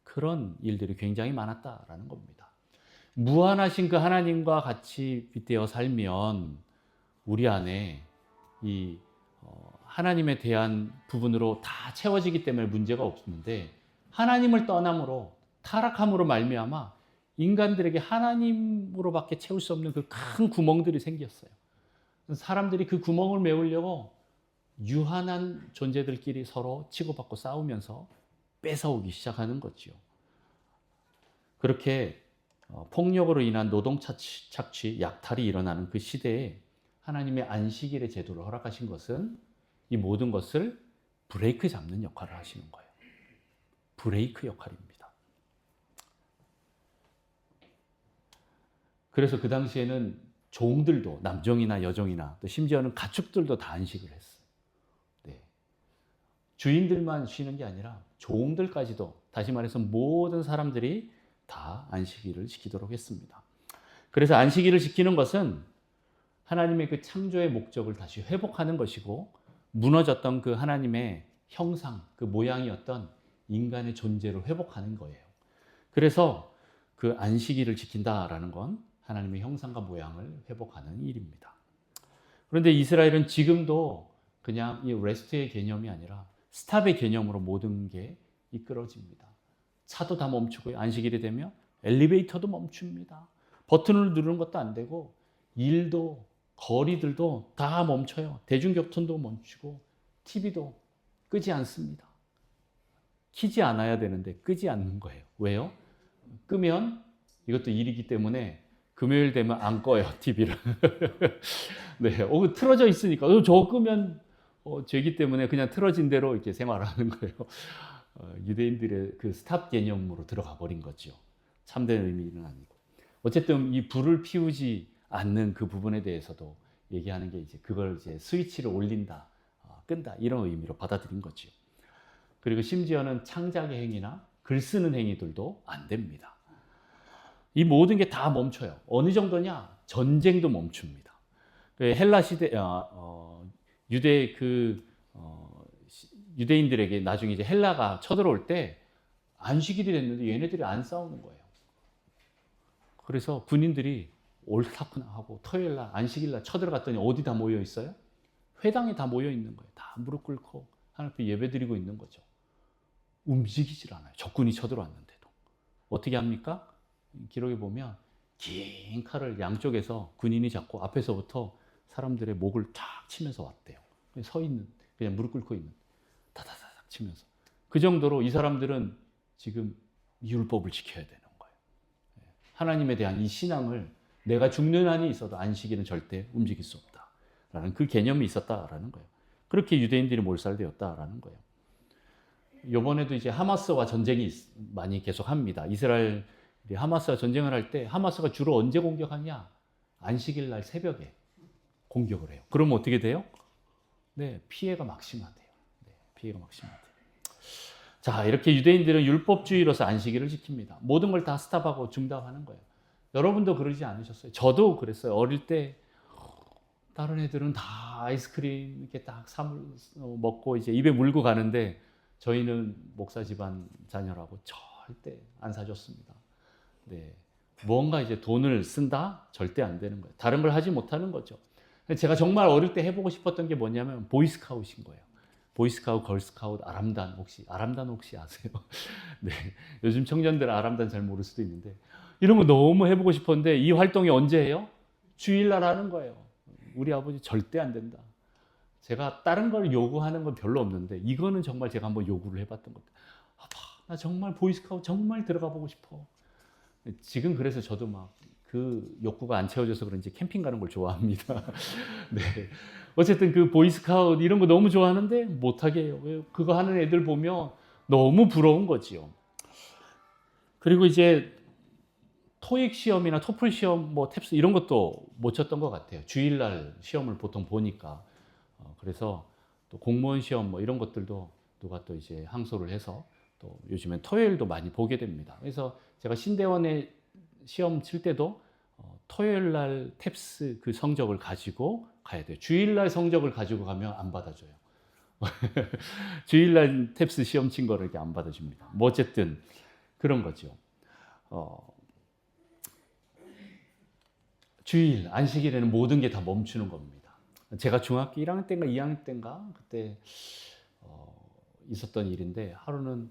그런 일들이 굉장히 많았다라는 겁니다. 무한하신 그 하나님과 같이 빗대어 살면 우리 안에 이 하나님에 대한 부분으로 다 채워지기 때문에 문제가 없는데 하나님을 떠남으로 타락함으로 말미암아 인간들에게 하나님으로밖에 채울 수 없는 그 큰 구멍들이 생겼어요. 사람들이 그 구멍을 메우려고 유한한 존재들끼리 서로 치고받고 싸우면서 뺏어오기 시작하는 거죠. 그렇게 폭력으로 인한 노동 착취, 약탈이 일어나는 그 시대에 하나님의 안식일의 제도를 허락하신 것은 이 모든 것을 브레이크 잡는 역할을 하시는 거예요. 브레이크 역할입니다. 그래서 그 당시에는 종들도 남종이나 여종이나 또 심지어는 가축들도 다 안식을 했어요. 네. 주인들만 쉬는 게 아니라 종들까지도, 다시 말해서 모든 사람들이 다 안식일을 지키도록 했습니다. 그래서 안식일을 지키는 것은 하나님의 그 창조의 목적을 다시 회복하는 것이고 무너졌던 그 하나님의 형상, 그 모양이었던 인간의 존재를 회복하는 거예요. 그래서 그 안식일을 지킨다라는 건 하나님의 형상과 모양을 회복하는 일입니다. 그런데 이스라엘은 지금도 그냥 이 레스트의 개념이 아니라 스탑의 개념으로 모든 게 이끌어집니다. 차도 다 멈추고요. 안식일이 되면 엘리베이터도 멈춥니다. 버튼을 누르는 것도 안 되고 일도 거리들도 다 멈춰요. 대중교통도 멈추고 TV도 끄지 않습니다. 키지 않아야 되는데 끄지 않는 거예요. 왜요? 끄면 이것도 일이기 때문에 금요일 되면 안 꺼요, TV를. 네, 틀어져 있으니까 저거 끄면 죄기 때문에 그냥 틀어진 대로 이렇게 생활하는 거예요. 유대인들의 그 스탑 개념으로 들어가 버린 거죠. 참된 의미는 아니고. 어쨌든 이 불을 피우지 않는 그 부분에 대해서도 얘기하는 게 이제 그걸 이제 스위치를 올린다, 끈다 이런 의미로 받아들인 거죠. 그리고 심지어는 창작의 행위나 글 쓰는 행위들도 안 됩니다. 이 모든 게 다 멈춰요. 어느 정도냐? 전쟁도 멈춥니다. 헬라 시대 유대 유대인들에게 나중에 이제 헬라가 쳐들어올 때 안식일이 됐는데 얘네들이 안 싸우는 거예요. 그래서 군인들이 옳다구나 하고 토요일 날 안식일 날 쳐들어갔더니 어디 다 모여 있어요? 회당에 다 모여 있는 거예요. 다 무릎 꿇고 하나님 앞에 예배드리고 있는 거죠. 움직이질 않아요. 적군이 쳐들어왔는데도. 어떻게 합니까? 기록에 보면 긴 칼을 양쪽에서 군인이 잡고 앞에서부터 사람들의 목을 탁 치면서 왔대요. 서 있는, 그냥 무릎 꿇고 있는, 다다다닥 치면서. 그 정도로 이 사람들은 지금 율법을 지켜야 되는 거예요. 하나님에 대한 이 신앙을 내가 죽는 한이 있어도 안식일은 절대 움직일 수 없다라는 그 개념이 있었다라는 거예요. 그렇게 유대인들이 몰살되었다라는 거예요. 이번에도 이제 하마스와 전쟁이 많이 계속합니다. 이스라엘이 하마스와 전쟁을 할 때 하마스가 주로 언제 공격하냐? 안식일 날 새벽에 공격을 해요. 그러면 어떻게 돼요? 네, 피해가 막심하대요. 네, 피해가 막심하대요. 자, 이렇게 유대인들은 율법주의로서 안식일을 지킵니다. 모든 걸 다 스탑하고 중단하는 거예요. 여러분도 그러지 않으셨어요? 저도 그랬어요. 어릴 때 다른 애들은 다 아이스크림 이렇게 딱 먹고 이제 입에 물고 가는데 저희는 목사 집안 자녀라고 절대 안 사줬습니다. 네, 무언가 이제 돈을 쓴다? 절대 안 되는 거예요. 다른 걸 하지 못하는 거죠. 제가 정말 어릴 때 해보고 싶었던 게 뭐냐면 보이스카웃인 거예요. 보이스카웃, 걸스카웃, 아람단 혹시 아세요? 네, 요즘 청년들은 아람단 잘 모를 수도 있는데 이런 거 너무 해보고 싶었는데 이 활동이 언제 해요? 주일날 하는 거예요. 우리 아버지 절대 안 된다. 제가 다른 걸 요구하는 건 별로 없는데 이거는 정말 제가 한번 요구를 해봤던 것 같아요. 아빠, 나 정말 보이스카웃 정말 들어가 보고 싶어. 지금 그래서 저도 막 그 욕구가 안 채워져서 그런지 캠핑 가는 걸 좋아합니다. 네. 어쨌든 그 보이스카웃 이런 거 너무 좋아하는데 못하게 해요. 그거 하는 애들 보면 너무 부러운 거지요. 그리고 이제 토익 시험이나 토플 시험, 뭐 탭스 이런 것도 못 쳤던 것 같아요. 주일날 시험을 보통 보니까. 그래서 또 공무원 시험 뭐 이런 것들도 누가 또 이제 항소를 해서 또 요즘엔 토요일도 많이 보게 됩니다. 그래서 제가 신대원에 시험 칠 때도 토요일 날 탭스 그 성적을 가지고 가야 돼요. 주일 날 성적을 가지고 가면 안 받아줘요. 주일 날 탭스 시험 친 거를 이렇게 안 받아줍니다. 뭐 어쨌든 그런 거죠. 주일, 안식일에는 모든 게 다 멈추는 겁니다. 제가 중학교 1학년 때인가 2학년 때인가 그때 있었던 일인데 하루는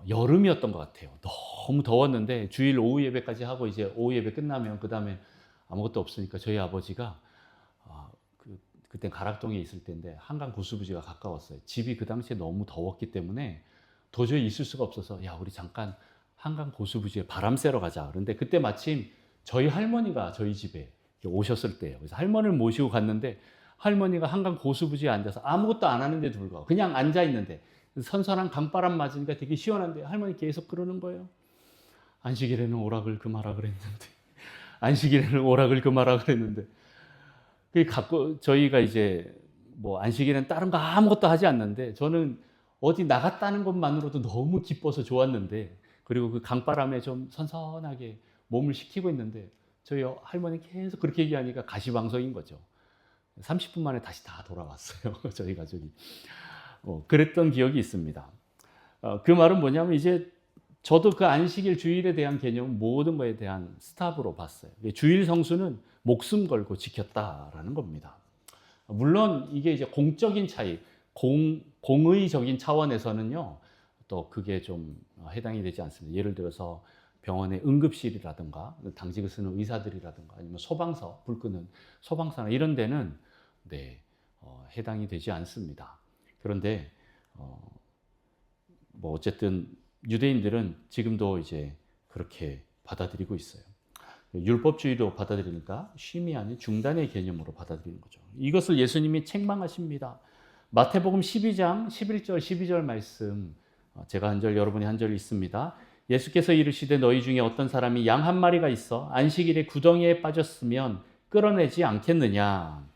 여름이었던 것 같아요. 너무 더웠는데 주일 오후 예배까지 하고 이제 오후 예배 끝나면 그 다음에 아무것도 없으니까 저희 아버지가 그때 가락동에 있을 때인데 한강 고수부지가 가까웠어요. 집이 그 당시에 너무 더웠기 때문에 도저히 있을 수가 없어서 야 우리 잠깐 한강 고수부지에 바람 쐬러 가자. 그런데 그때 마침 저희 할머니가 저희 집에 오셨을 때예요. 그래서 할머니를 모시고 갔는데 할머니가 한강 고수부지에 앉아서 아무것도 안 하는데도 불구하고 그냥 앉아 있는데 선선한 강바람 맞으니까 되게 시원한데 할머니 계속 그러는 거예요. 안식일에는 오락을 금하라 그랬는데 안식일에는 오락을 금하라 그랬는데 저희가 이제 뭐 안식일에는 다른 거 아무것도 하지 않는데 저는 어디 나갔다는 것만으로도 너무 기뻐서 좋았는데 그리고 그 강바람에 좀 선선하게 몸을 식히고 있는데 저희 할머니 계속 그렇게 얘기하니까 가시방석인 거죠. 30분 만에 다시 다 돌아왔어요. 저희 가족이. 그랬던 기억이 있습니다. 그 말은 뭐냐면 이제 저도 그 안식일 주일에 대한 개념 모든 거에 대한 스탑으로 봤어요. 주일 성수는 목숨 걸고 지켰다라는 겁니다. 물론 이게 이제 공적인 차이, 공의적인 차원에서는요, 또 그게 좀 해당이 되지 않습니다. 예를 들어서 병원의 응급실이라든가 당직을 쓰는 의사들이라든가 아니면 소방서, 불 끄는 소방서나 이런 데는 해당이 되지 않습니다. 그런데 뭐 어쨌든 유대인들은 지금도 이제 그렇게 받아들이고 있어요. 율법주의로 받아들이니까 쉼이 아닌 중단의 개념으로 받아들이는 거죠. 이것을 예수님이 책망하십니다. 마태복음 12장 11절 12절 말씀 제가 한 절 여러분이 한 절 있습니다. 예수께서 이르시되 너희 중에 어떤 사람이 양 한 마리가 있어 안식일에 구덩이에 빠졌으면 끌어내지 않겠느냐.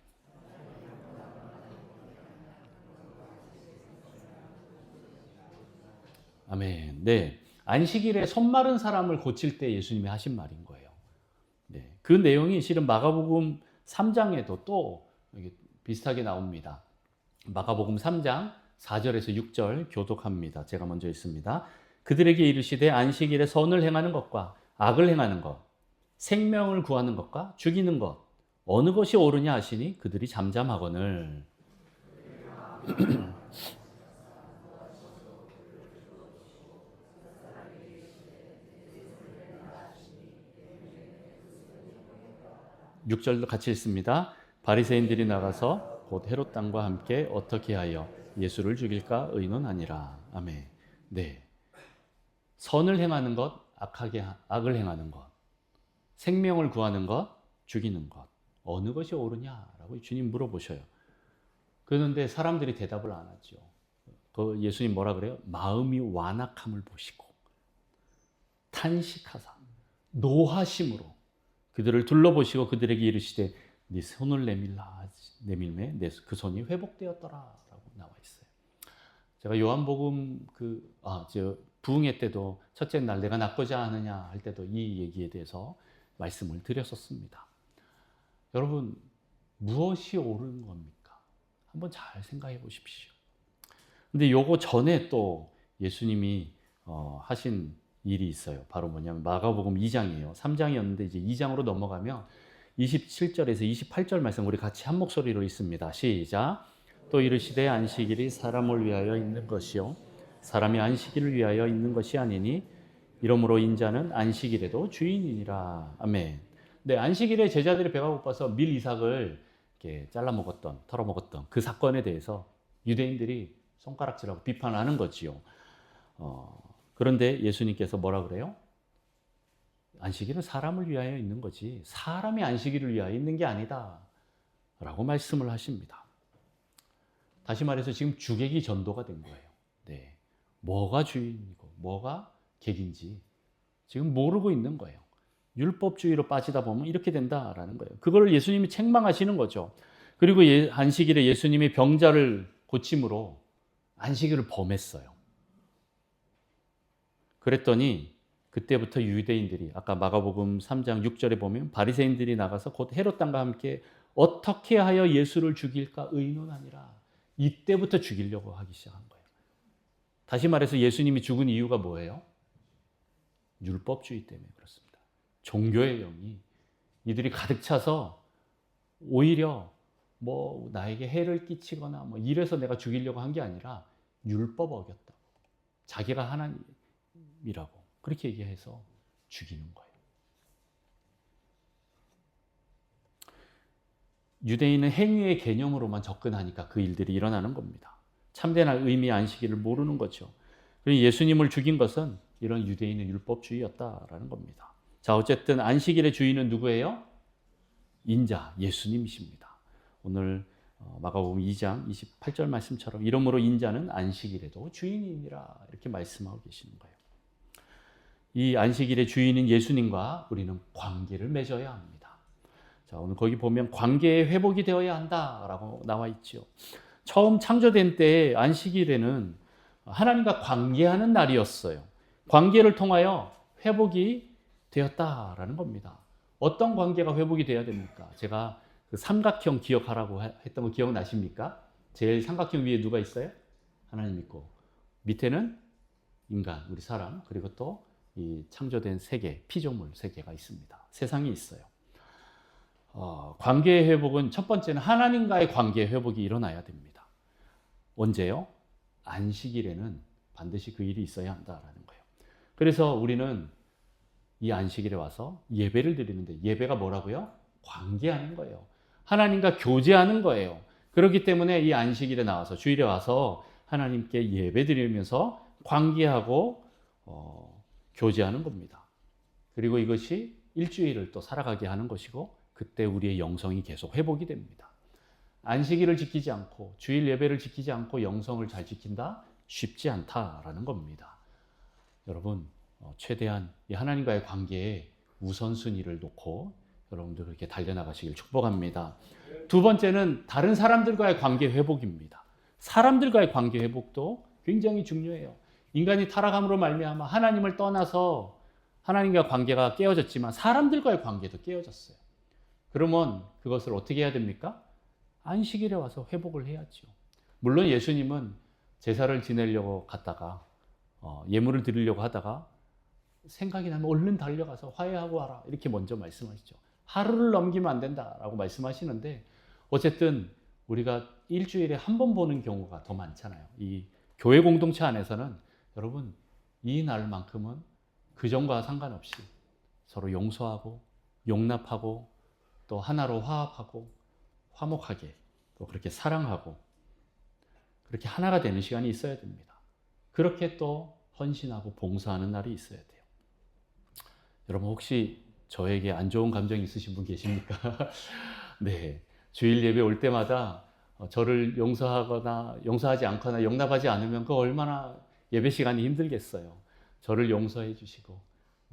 아멘. 네. 안식일에 손 마른 사람을 고칠 때 예수님이 하신 말인 거예요. 네. 그 내용이 실은 마가복음 3장에도 또 비슷하게 나옵니다. 마가복음 3장 4절에서 6절 교독합니다. 제가 먼저 읽습니다. 그들에게 이르시되 안식일에 선을 행하는 것과 악을 행하는 것, 생명을 구하는 것과 죽이는 것, 어느 것이 옳으냐 하시니 그들이 잠잠하거늘. 6절도 같이 읽습니다. 바리새인들이 나가서 곧 헤롯 당과 함께 어떻게 하여 예수를 죽일까 의논하니라. 아멘. 네. 선을 행하는 것, 악을 행하는 것, 생명을 구하는 것, 죽이는 것, 어느 것이 옳으냐라고 주님 물어보셔요. 그런데 사람들이 대답을 안 하죠. 그 예수님 뭐라 그래요? 마음이 완악함을 보시고 탄식하사 노하심으로 그들을 둘러보시고 그들에게 이르시되 네 손을 내밀매 그 손이 회복되었더라라고 나와 있어요. 제가 요한복음 부흥회 때도 첫째 날 내가 낫고자 하느냐 할 때도 이 얘기에 대해서 말씀을 드렸었습니다. 여러분, 무엇이 옳은 겁니까? 한번 잘 생각해 보십시오. 근데 요거 전에 또 예수님이 하신 일이 있어요. 바로 뭐냐면 마가복음 2장이에요. 3장이었는데 이제 2장으로 넘어가면 27절에서 28절 말씀 우리 같이 한 목소리로 읽습니다. 시작. 또 이르시되 안식일이 사람을 위하여 있는 것이요 사람이 안식일을 위하여 있는 것이 아니니 이러므로 인자는 안식일에도 주인이니라. 아멘. 네, 안식일에 제자들이 배가 고파서 밀 이삭을 이렇게 잘라 먹었던, 털어 먹었던 그 사건에 대해서 유대인들이 손가락질하고 비판하는 거지요. 그런데 예수님께서 뭐라 그래요? 안식일은 사람을 위하여 있는 거지 사람이 안식일을 위하여 있는 게 아니다 라고 말씀을 하십니다. 다시 말해서 지금 주객이 전도가 된 거예요. 네, 뭐가 주인이고 뭐가 객인지 지금 모르고 있는 거예요. 율법주의로 빠지다 보면 이렇게 된다라는 거예요. 그걸 예수님이 책망하시는 거죠. 그리고 안식일에 예수님이 병자를 고침으로 안식일을 범했어요. 그랬더니 그때부터 유대인들이 아까 마가복음 3장 6절에 보면 바리새인들이 나가서 곧 헤롯 당과 함께 어떻게 하여 예수를 죽일까 의논하니라. 이때부터 죽이려고 하기 시작한 거예요. 다시 말해서 예수님이 죽은 이유가 뭐예요? 율법주의 때문에 그렇습니다. 종교의 영이 이들이 가득 차서 오히려 뭐 나에게 해를 끼치거나 뭐 이래서 내가 죽이려고 한 게 아니라 율법 어겼다. 자기가 하나님이라고 그렇게 얘기해서 죽이는 거예요. 유대인은 행위의 개념으로만 접근하니까 그 일들이 일어나는 겁니다. 참된 의미 안식일을 모르는 거죠. 그리고 예수님을 죽인 것은 이런 유대인의 율법주의였다라는 겁니다. 자, 어쨌든 안식일의 주인은 누구예요? 인자, 예수님이십니다. 오늘 마가복음 2장 28절 말씀처럼 이러므로 인자는 안식일에도 주인이니라 이렇게 말씀하고 계시는 거예요. 이 안식일의 주인인 예수님과 우리는 관계를 맺어야 합니다. 자, 오늘 거기 보면 관계의 회복이 되어야 한다라고 나와 있죠. 처음 창조된 때의 안식일에는 하나님과 관계하는 날이었어요. 관계를 통하여 회복이 되었다라는 겁니다. 어떤 관계가 회복이 돼야 됩니까? 제가 그 삼각형 기억하라고 했던 거 기억나십니까? 제일 삼각형 위에 누가 있어요? 하나님 있고 밑에는 인간, 우리 사람, 그리고 또 이 창조된 세계, 피조물 세계가 있습니다. 세상이 있어요. 관계의 회복은 첫 번째는 하나님과의 관계의 회복이 일어나야 됩니다. 언제요? 안식일에는 반드시 그 일이 있어야 한다라는 거예요. 그래서 우리는 이 안식일에 와서 예배를 드리는데 예배가 뭐라고요? 관계하는 거예요. 하나님과 교제하는 거예요. 그렇기 때문에 이 안식일에 나와서 주일에 와서 하나님께 예배 드리면서 관계하고 교제하는 겁니다. 그리고 이것이 일주일을 또 살아가게 하는 것이고 그때 우리의 영성이 계속 회복이 됩니다. 안식일을 지키지 않고 주일 예배를 지키지 않고 영성을 잘 지킨다? 쉽지 않다라는 겁니다. 여러분 최대한 이 하나님과의 관계에 우선순위를 놓고 여러분들 그렇게 달려나가시길 축복합니다. 두 번째는 다른 사람들과의 관계 회복입니다. 사람들과의 관계 회복도 굉장히 중요해요. 인간이 타락함으로 말미암아 하나님을 떠나서 하나님과 관계가 깨어졌지만 사람들과의 관계도 깨어졌어요. 그러면 그것을 어떻게 해야 됩니까? 안식일에 와서 회복을 해야죠. 물론 예수님은 제사를 지내려고 갔다가 예물을 드리려고 하다가 생각이 나면 얼른 달려가서 화해하고 와라 이렇게 먼저 말씀하시죠. 하루를 넘기면 안 된다라고 말씀하시는데 어쨌든 우리가 일주일에 한 번 보는 경우가 더 많잖아요. 이 교회 공동체 안에서는 여러분 이 날만큼은 그전과 상관없이 서로 용서하고 용납하고 또 하나로 화합하고 화목하게 또 그렇게 사랑하고 그렇게 하나가 되는 시간이 있어야 됩니다. 그렇게 또 헌신하고 봉사하는 날이 있어야 돼요. 여러분 혹시 저에게 안 좋은 감정이 있으신 분 계십니까? 네, 주일 예배 올 때마다 저를 용서하거나 용서하지 않거나 용납하지 않으면 그 얼마나 예배 시간이 힘들겠어요. 저를 용서해 주시고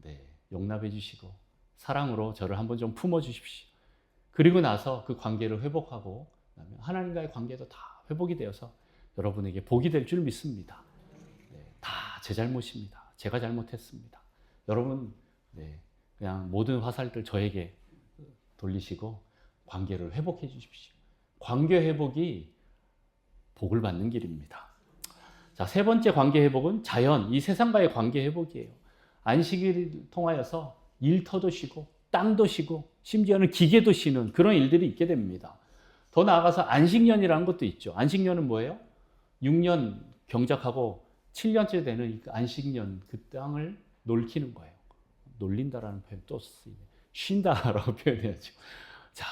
네, 용납해 주시고 사랑으로 저를 한번 좀 품어 주십시오. 그리고 나서 그 관계를 회복하고 하나님과의 관계도 다 회복이 되어서 여러분에게 복이 될 줄 믿습니다. 네, 다 제 잘못입니다. 제가 잘못했습니다. 여러분 네, 그냥 모든 화살들 저에게 돌리시고 관계를 회복해 주십시오. 관계 회복이 복을 받는 길입니다. 자, 세 번째 관계 회복은 자연, 이 세상과의 관계 회복이에요. 안식일을 통하여서 일터도 쉬고 땅도 쉬고 심지어는 기계도 쉬는 그런 일들이 있게 됩니다. 더 나아가서 안식년이라는 것도 있죠. 안식년은 뭐예요? 6년 경작하고 7년째 되는 안식년 그 땅을 놀키는 거예요. 놀린다라는 표현 또 쓰이네. 쉰다라고 표현해야죠. 자,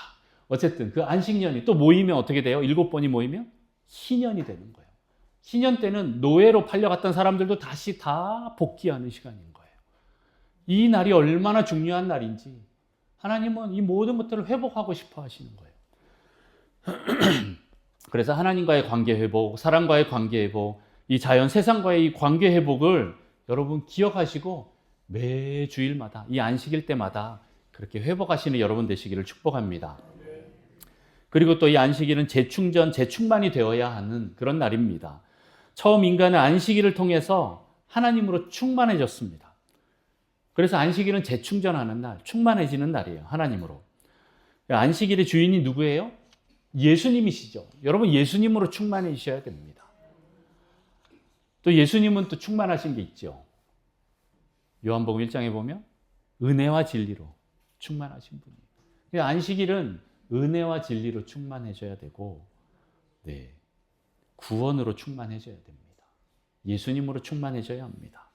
어쨌든 그 안식년이 또 모이면 어떻게 돼요? 7번이 모이면 희년이 되는 거예요. 희년 때는 노예로 팔려갔던 사람들도 다시 다 복귀하는 시간인 거예요. 이 날이 얼마나 중요한 날인지 하나님은 이 모든 것들을 회복하고 싶어 하시는 거예요. 그래서 하나님과의 관계 회복, 사람과의 관계 회복, 이 자연 세상과의 이 관계 회복을 여러분 기억하시고 매 주일마다 이 안식일 때마다 그렇게 회복하시는 여러분 되시기를 축복합니다. 그리고 또 이 안식일은 재충전, 재충만이 되어야 하는 그런 날입니다. 처음 인간은 안식일을 통해서 하나님으로 충만해졌습니다. 그래서 안식일은 재충전하는 날, 충만해지는 날이에요. 하나님으로. 안식일의 주인이 누구예요? 예수님이시죠. 여러분 예수님으로 충만해지셔야 됩니다. 또 예수님은 또 충만하신 게 있죠. 요한복음 1장에 보면 은혜와 진리로 충만하신 분이에요. 안식일은 은혜와 진리로 충만해져야 되고 네, 구원으로 충만해져야 됩니다. 예수님으로 충만해져야 합니다.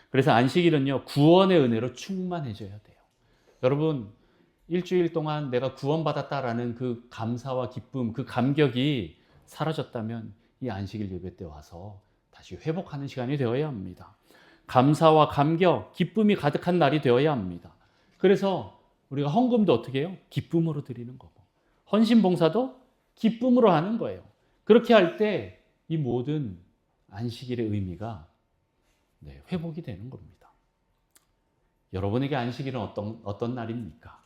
그래서 안식일은요, 구원의 은혜로 충만해져야 돼요. 여러분, 일주일 동안 내가 구원받았다라는 그 감사와 기쁨, 그 감격이 사라졌다면 이 안식일 예배 때 와서 다시 회복하는 시간이 되어야 합니다. 감사와 감격, 기쁨이 가득한 날이 되어야 합니다. 그래서 우리가 헌금도 어떻게 해요? 기쁨으로 드리는 거고 헌신봉사도 기쁨으로 하는 거예요. 그렇게 할 때 이 모든 안식일의 의미가 회복이 되는 겁니다. 여러분에게 안식일은 어떤 날입니까?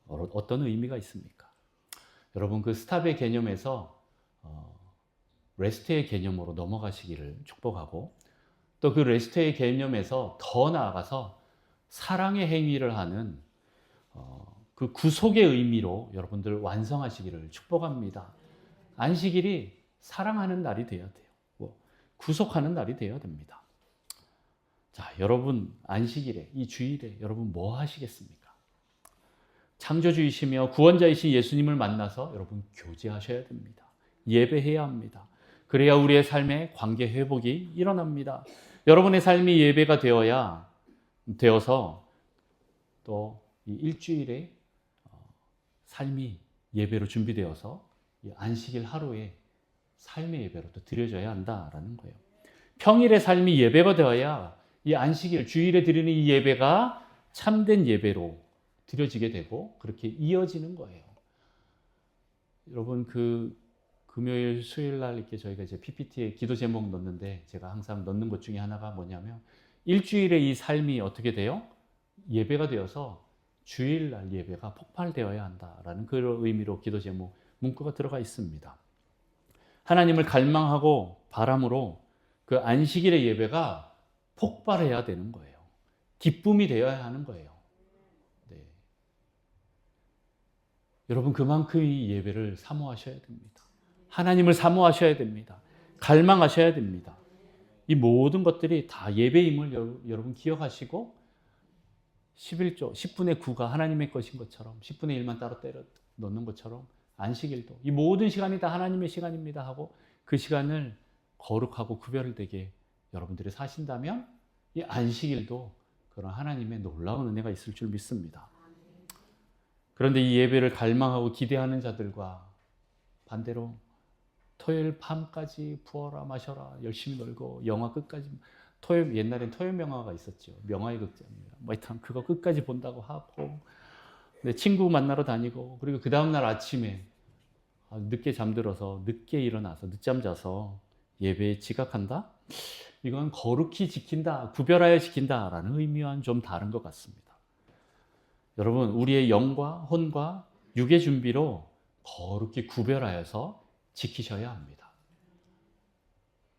어떤 의미가 있습니까? 여러분 그 스탑의 개념에서 레스트의 개념으로 넘어가시기를 축복하고 또 그 레스트의 개념에서 더 나아가서 사랑의 행위를 하는 그 구속의 의미로 여러분들 완성하시기를 축복합니다. 안식일이 사랑하는 날이 되어야 돼요. 구속하는 날이 되어야 됩니다. 자, 여러분 안식일에 이 주일에 여러분 뭐 하시겠습니까? 창조주이시며 구원자이신 예수님을 만나서 여러분 교제하셔야 됩니다. 예배해야 합니다. 그래야 우리의 삶에 관계 회복이 일어납니다. 여러분의 삶이 예배가 되어서 또 이 일주일에 삶이 예배로 준비되어서 이 안식일 하루에 삶의 예배로 또 드려져야 한다라는 거예요. 평일의 삶이 예배가 되어야 이 안식일 주일에 드리는 이 예배가 참된 예배로 드려지게 되고 그렇게 이어지는 거예요. 여러분 그 금요일, 수요일 날 이렇게 저희가 이제 PPT에 기도 제목 넣는데 제가 항상 넣는 것 중에 하나가 뭐냐면 일주일의 이 삶이 어떻게 돼요? 예배가 되어서 주일날 예배가 폭발되어야 한다라는 그런 의미로 기도 제목 문구가 들어가 있습니다. 하나님을 갈망하고 바람으로 그 안식일의 예배가 폭발해야 되는 거예요. 기쁨이 되어야 하는 거예요. 네. 여러분 그만큼 이 예배를 사모하셔야 됩니다. 하나님을 사모하셔야 됩니다. 갈망하셔야 됩니다. 이 모든 것들이 다 예배임을 여러분 기억하시고 11조 10분의 9가 하나님의 것인 것처럼 10분의 1만 따로 때려 넣는 것처럼 안식일도 이 모든 시간이 다 하나님의 시간입니다 하고 그 시간을 거룩하고 구별되게 여러분들이 사신다면 이 안식일도 그런 하나님의 놀라운 은혜가 있을 줄 믿습니다. 그런데 이 예배를 갈망하고 기대하는 자들과 반대로 토요일 밤까지 부어라 마셔라 열심히 놀고 영화 끝까지 옛날엔 토요 명화가 있었죠. 명화의 극장입니다. 뭐 일단 그거 끝까지 본다고 하고 네, 친구 만나러 다니고 그리고 그 다음날 아침에 늦게 잠들어서 늦게 일어나서 늦잠 자서 예배에 지각한다? 이건 거룩히 지킨다, 구별하여 지킨다라는 의미와는 좀 다른 것 같습니다. 여러분 우리의 영과 혼과 육의 준비로 거룩히 구별하여서 지키셔야 합니다.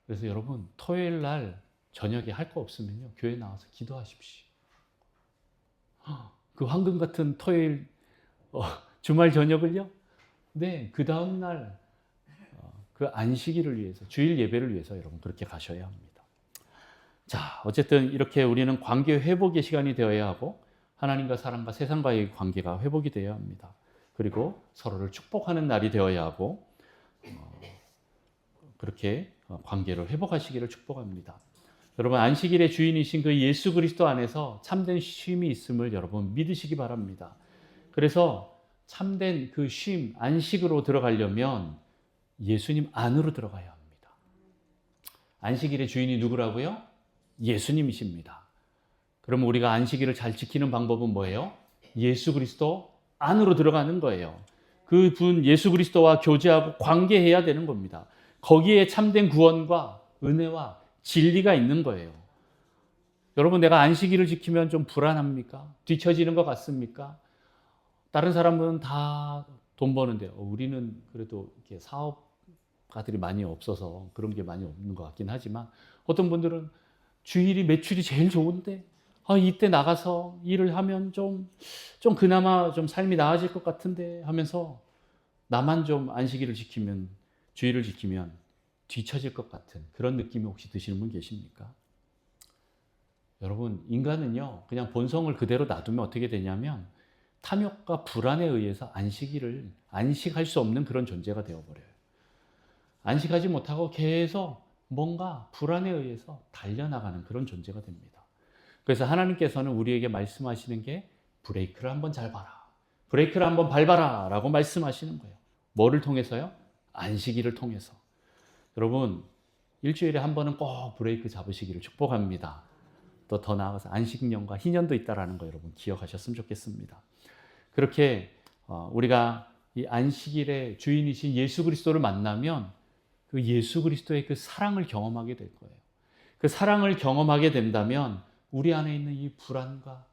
그래서 여러분 토요일 날 저녁에 할 거 없으면요 교회 나와서 기도하십시오. 그 황금 같은 토요일 주말 저녁을요. 네, 그 다음 날 그 안식일을 위해서 주일 예배를 위해서 여러분 그렇게 가셔야 합니다. 자, 어쨌든 이렇게 우리는 관계 회복의 시간이 되어야 하고 하나님과 사람과 세상과의 관계가 회복이 되어야 합니다. 그리고 서로를 축복하는 날이 되어야 하고 그렇게 관계를 회복하시기를 축복합니다. 여러분 안식일의 주인이신 그 예수 그리스도 안에서 참된 쉼이 있음을 여러분 믿으시기 바랍니다. 그래서 참된 그 쉼, 안식으로 들어가려면 예수님 안으로 들어가야 합니다. 안식일의 주인이 누구라고요? 예수님이십니다. 그럼 우리가 안식일을 잘 지키는 방법은 뭐예요? 예수 그리스도 안으로 들어가는 거예요. 그 분 예수 그리스도와 교제하고 관계해야 되는 겁니다. 거기에 참된 구원과 은혜와 진리가 있는 거예요. 여러분 내가 안식일을 지키면 좀 불안합니까? 뒤처지는 것 같습니까? 다른 사람은 다 돈 버는데 우리는 그래도 이렇게 사업가들이 많이 없어서 그런 게 많이 없는 것 같긴 하지만 어떤 분들은 주일이 매출이 제일 좋은데 이때 나가서 일을 하면 좀 그나마 좀 삶이 나아질 것 같은데 하면서 나만 좀 안식일을 지키면 주일을 지키면 뒤처질 것 같은 그런 느낌이 혹시 드시는 분 계십니까? 여러분 인간은요 그냥 본성을 그대로 놔두면 어떻게 되냐면 탐욕과 불안에 의해서 안식할 수 없는 그런 존재가 되어버려요. 안식하지 못하고 계속 뭔가 불안에 의해서 달려나가는 그런 존재가 됩니다. 그래서 하나님께서는 우리에게 말씀하시는 게 브레이크를 한번 잘 봐라. 브레이크를 한번 밟아라 라고 말씀하시는 거예요. 뭐를 통해서요? 안식일을 통해서. 여러분 일주일에 한 번은 꼭 브레이크 잡으시기를 축복합니다. 또 더 나아가서 안식년과 희년도 있다는 거 여러분 기억하셨으면 좋겠습니다. 그렇게 우리가 이 안식일의 주인이신 예수 그리스도를 만나면 그 예수 그리스도의 그 사랑을 경험하게 될 거예요. 그 사랑을 경험하게 된다면 우리 안에 있는 이 불안과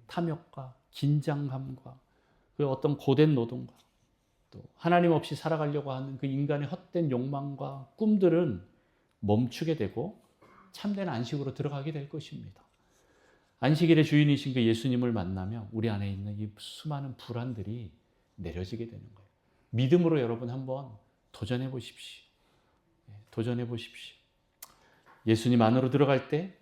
탐욕과 긴장감과 그 어떤 고된 노동과 또 하나님 없이 살아가려고 하는 그 인간의 헛된 욕망과 꿈들은 멈추게 되고 참된 안식으로 들어가게 될 것입니다. 안식일의 주인이신 그 예수님을 만나면 우리 안에 있는 이 수많은 불안들이 내려지게 되는 거예요. 믿음으로 여러분 한번 도전해 보십시오. 도전해 보십시오. 예수님 안으로 들어갈 때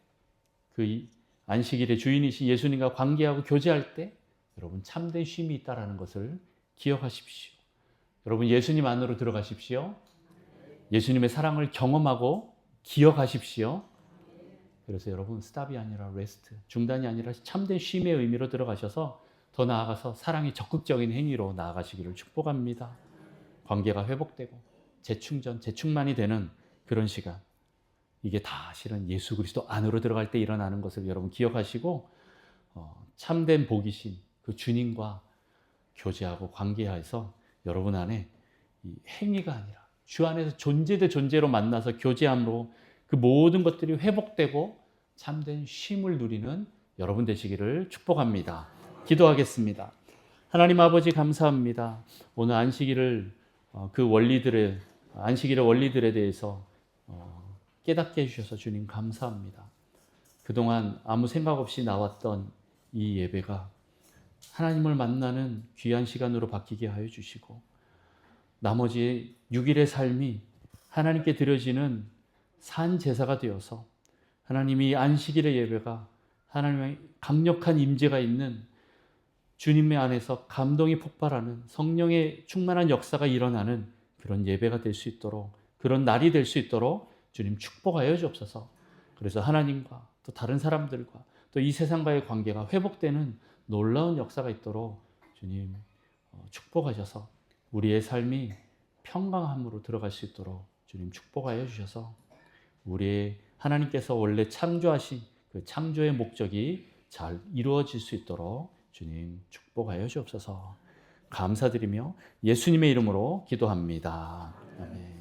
그 안식일의 주인이신 예수님과 관계하고 교제할 때 여러분 참된 쉼이 있다는 것을 기억하십시오. 여러분 예수님 안으로 들어가십시오. 예수님의 사랑을 경험하고 기억하십시오. 그래서 여러분 스탑이 아니라 레스트, 중단이 아니라 참된 쉼의 의미로 들어가셔서 더 나아가서 사랑이 적극적인 행위로 나아가시기를 축복합니다. 관계가 회복되고 재충전, 재충만이 되는 그런 시간. 이게 다 실은 예수 그리스도 안으로 들어갈 때 일어나는 것을 여러분 기억하시고 참된 복이신 그 주님과 교제하고 관계해서 여러분 안에 이 행위가 아니라 주 안에서 존재 대 존재로 만나서 교제함으로 그 모든 것들이 회복되고 참된 쉼을 누리는 여러분 되시기를 축복합니다. 기도하겠습니다. 하나님 아버지 감사합니다. 오늘 안식일의 원리들에 대해서 깨닫게 해주셔서 주님 감사합니다. 그동안 아무 생각 없이 나왔던 이 예배가 하나님을 만나는 귀한 시간으로 바뀌게 하여 주시고 나머지 6일의 삶이 하나님께 드려지는 산 제사가 되어서 하나님이 안식일의 예배가 하나님의 강력한 임재가 있는 주님의 안에서 감동이 폭발하는 성령의 충만한 역사가 일어나는 그런 예배가 될 수 있도록 그런 날이 될 수 있도록 주님 축복하여 주옵소서. 그래서 하나님과 또 다른 사람들과 또 이 세상과의 관계가 회복되는 놀라운 역사가 있도록 주님 축복하셔서 우리의 삶이 평강함으로 들어갈 수 있도록 주님 축복하여 주셔서 우리의 하나님께서 원래 창조하신 그 창조의 목적이 잘 이루어질 수 있도록 주님 축복하여 주옵소서. 감사드리며 예수님의 이름으로 기도합니다. 아멘.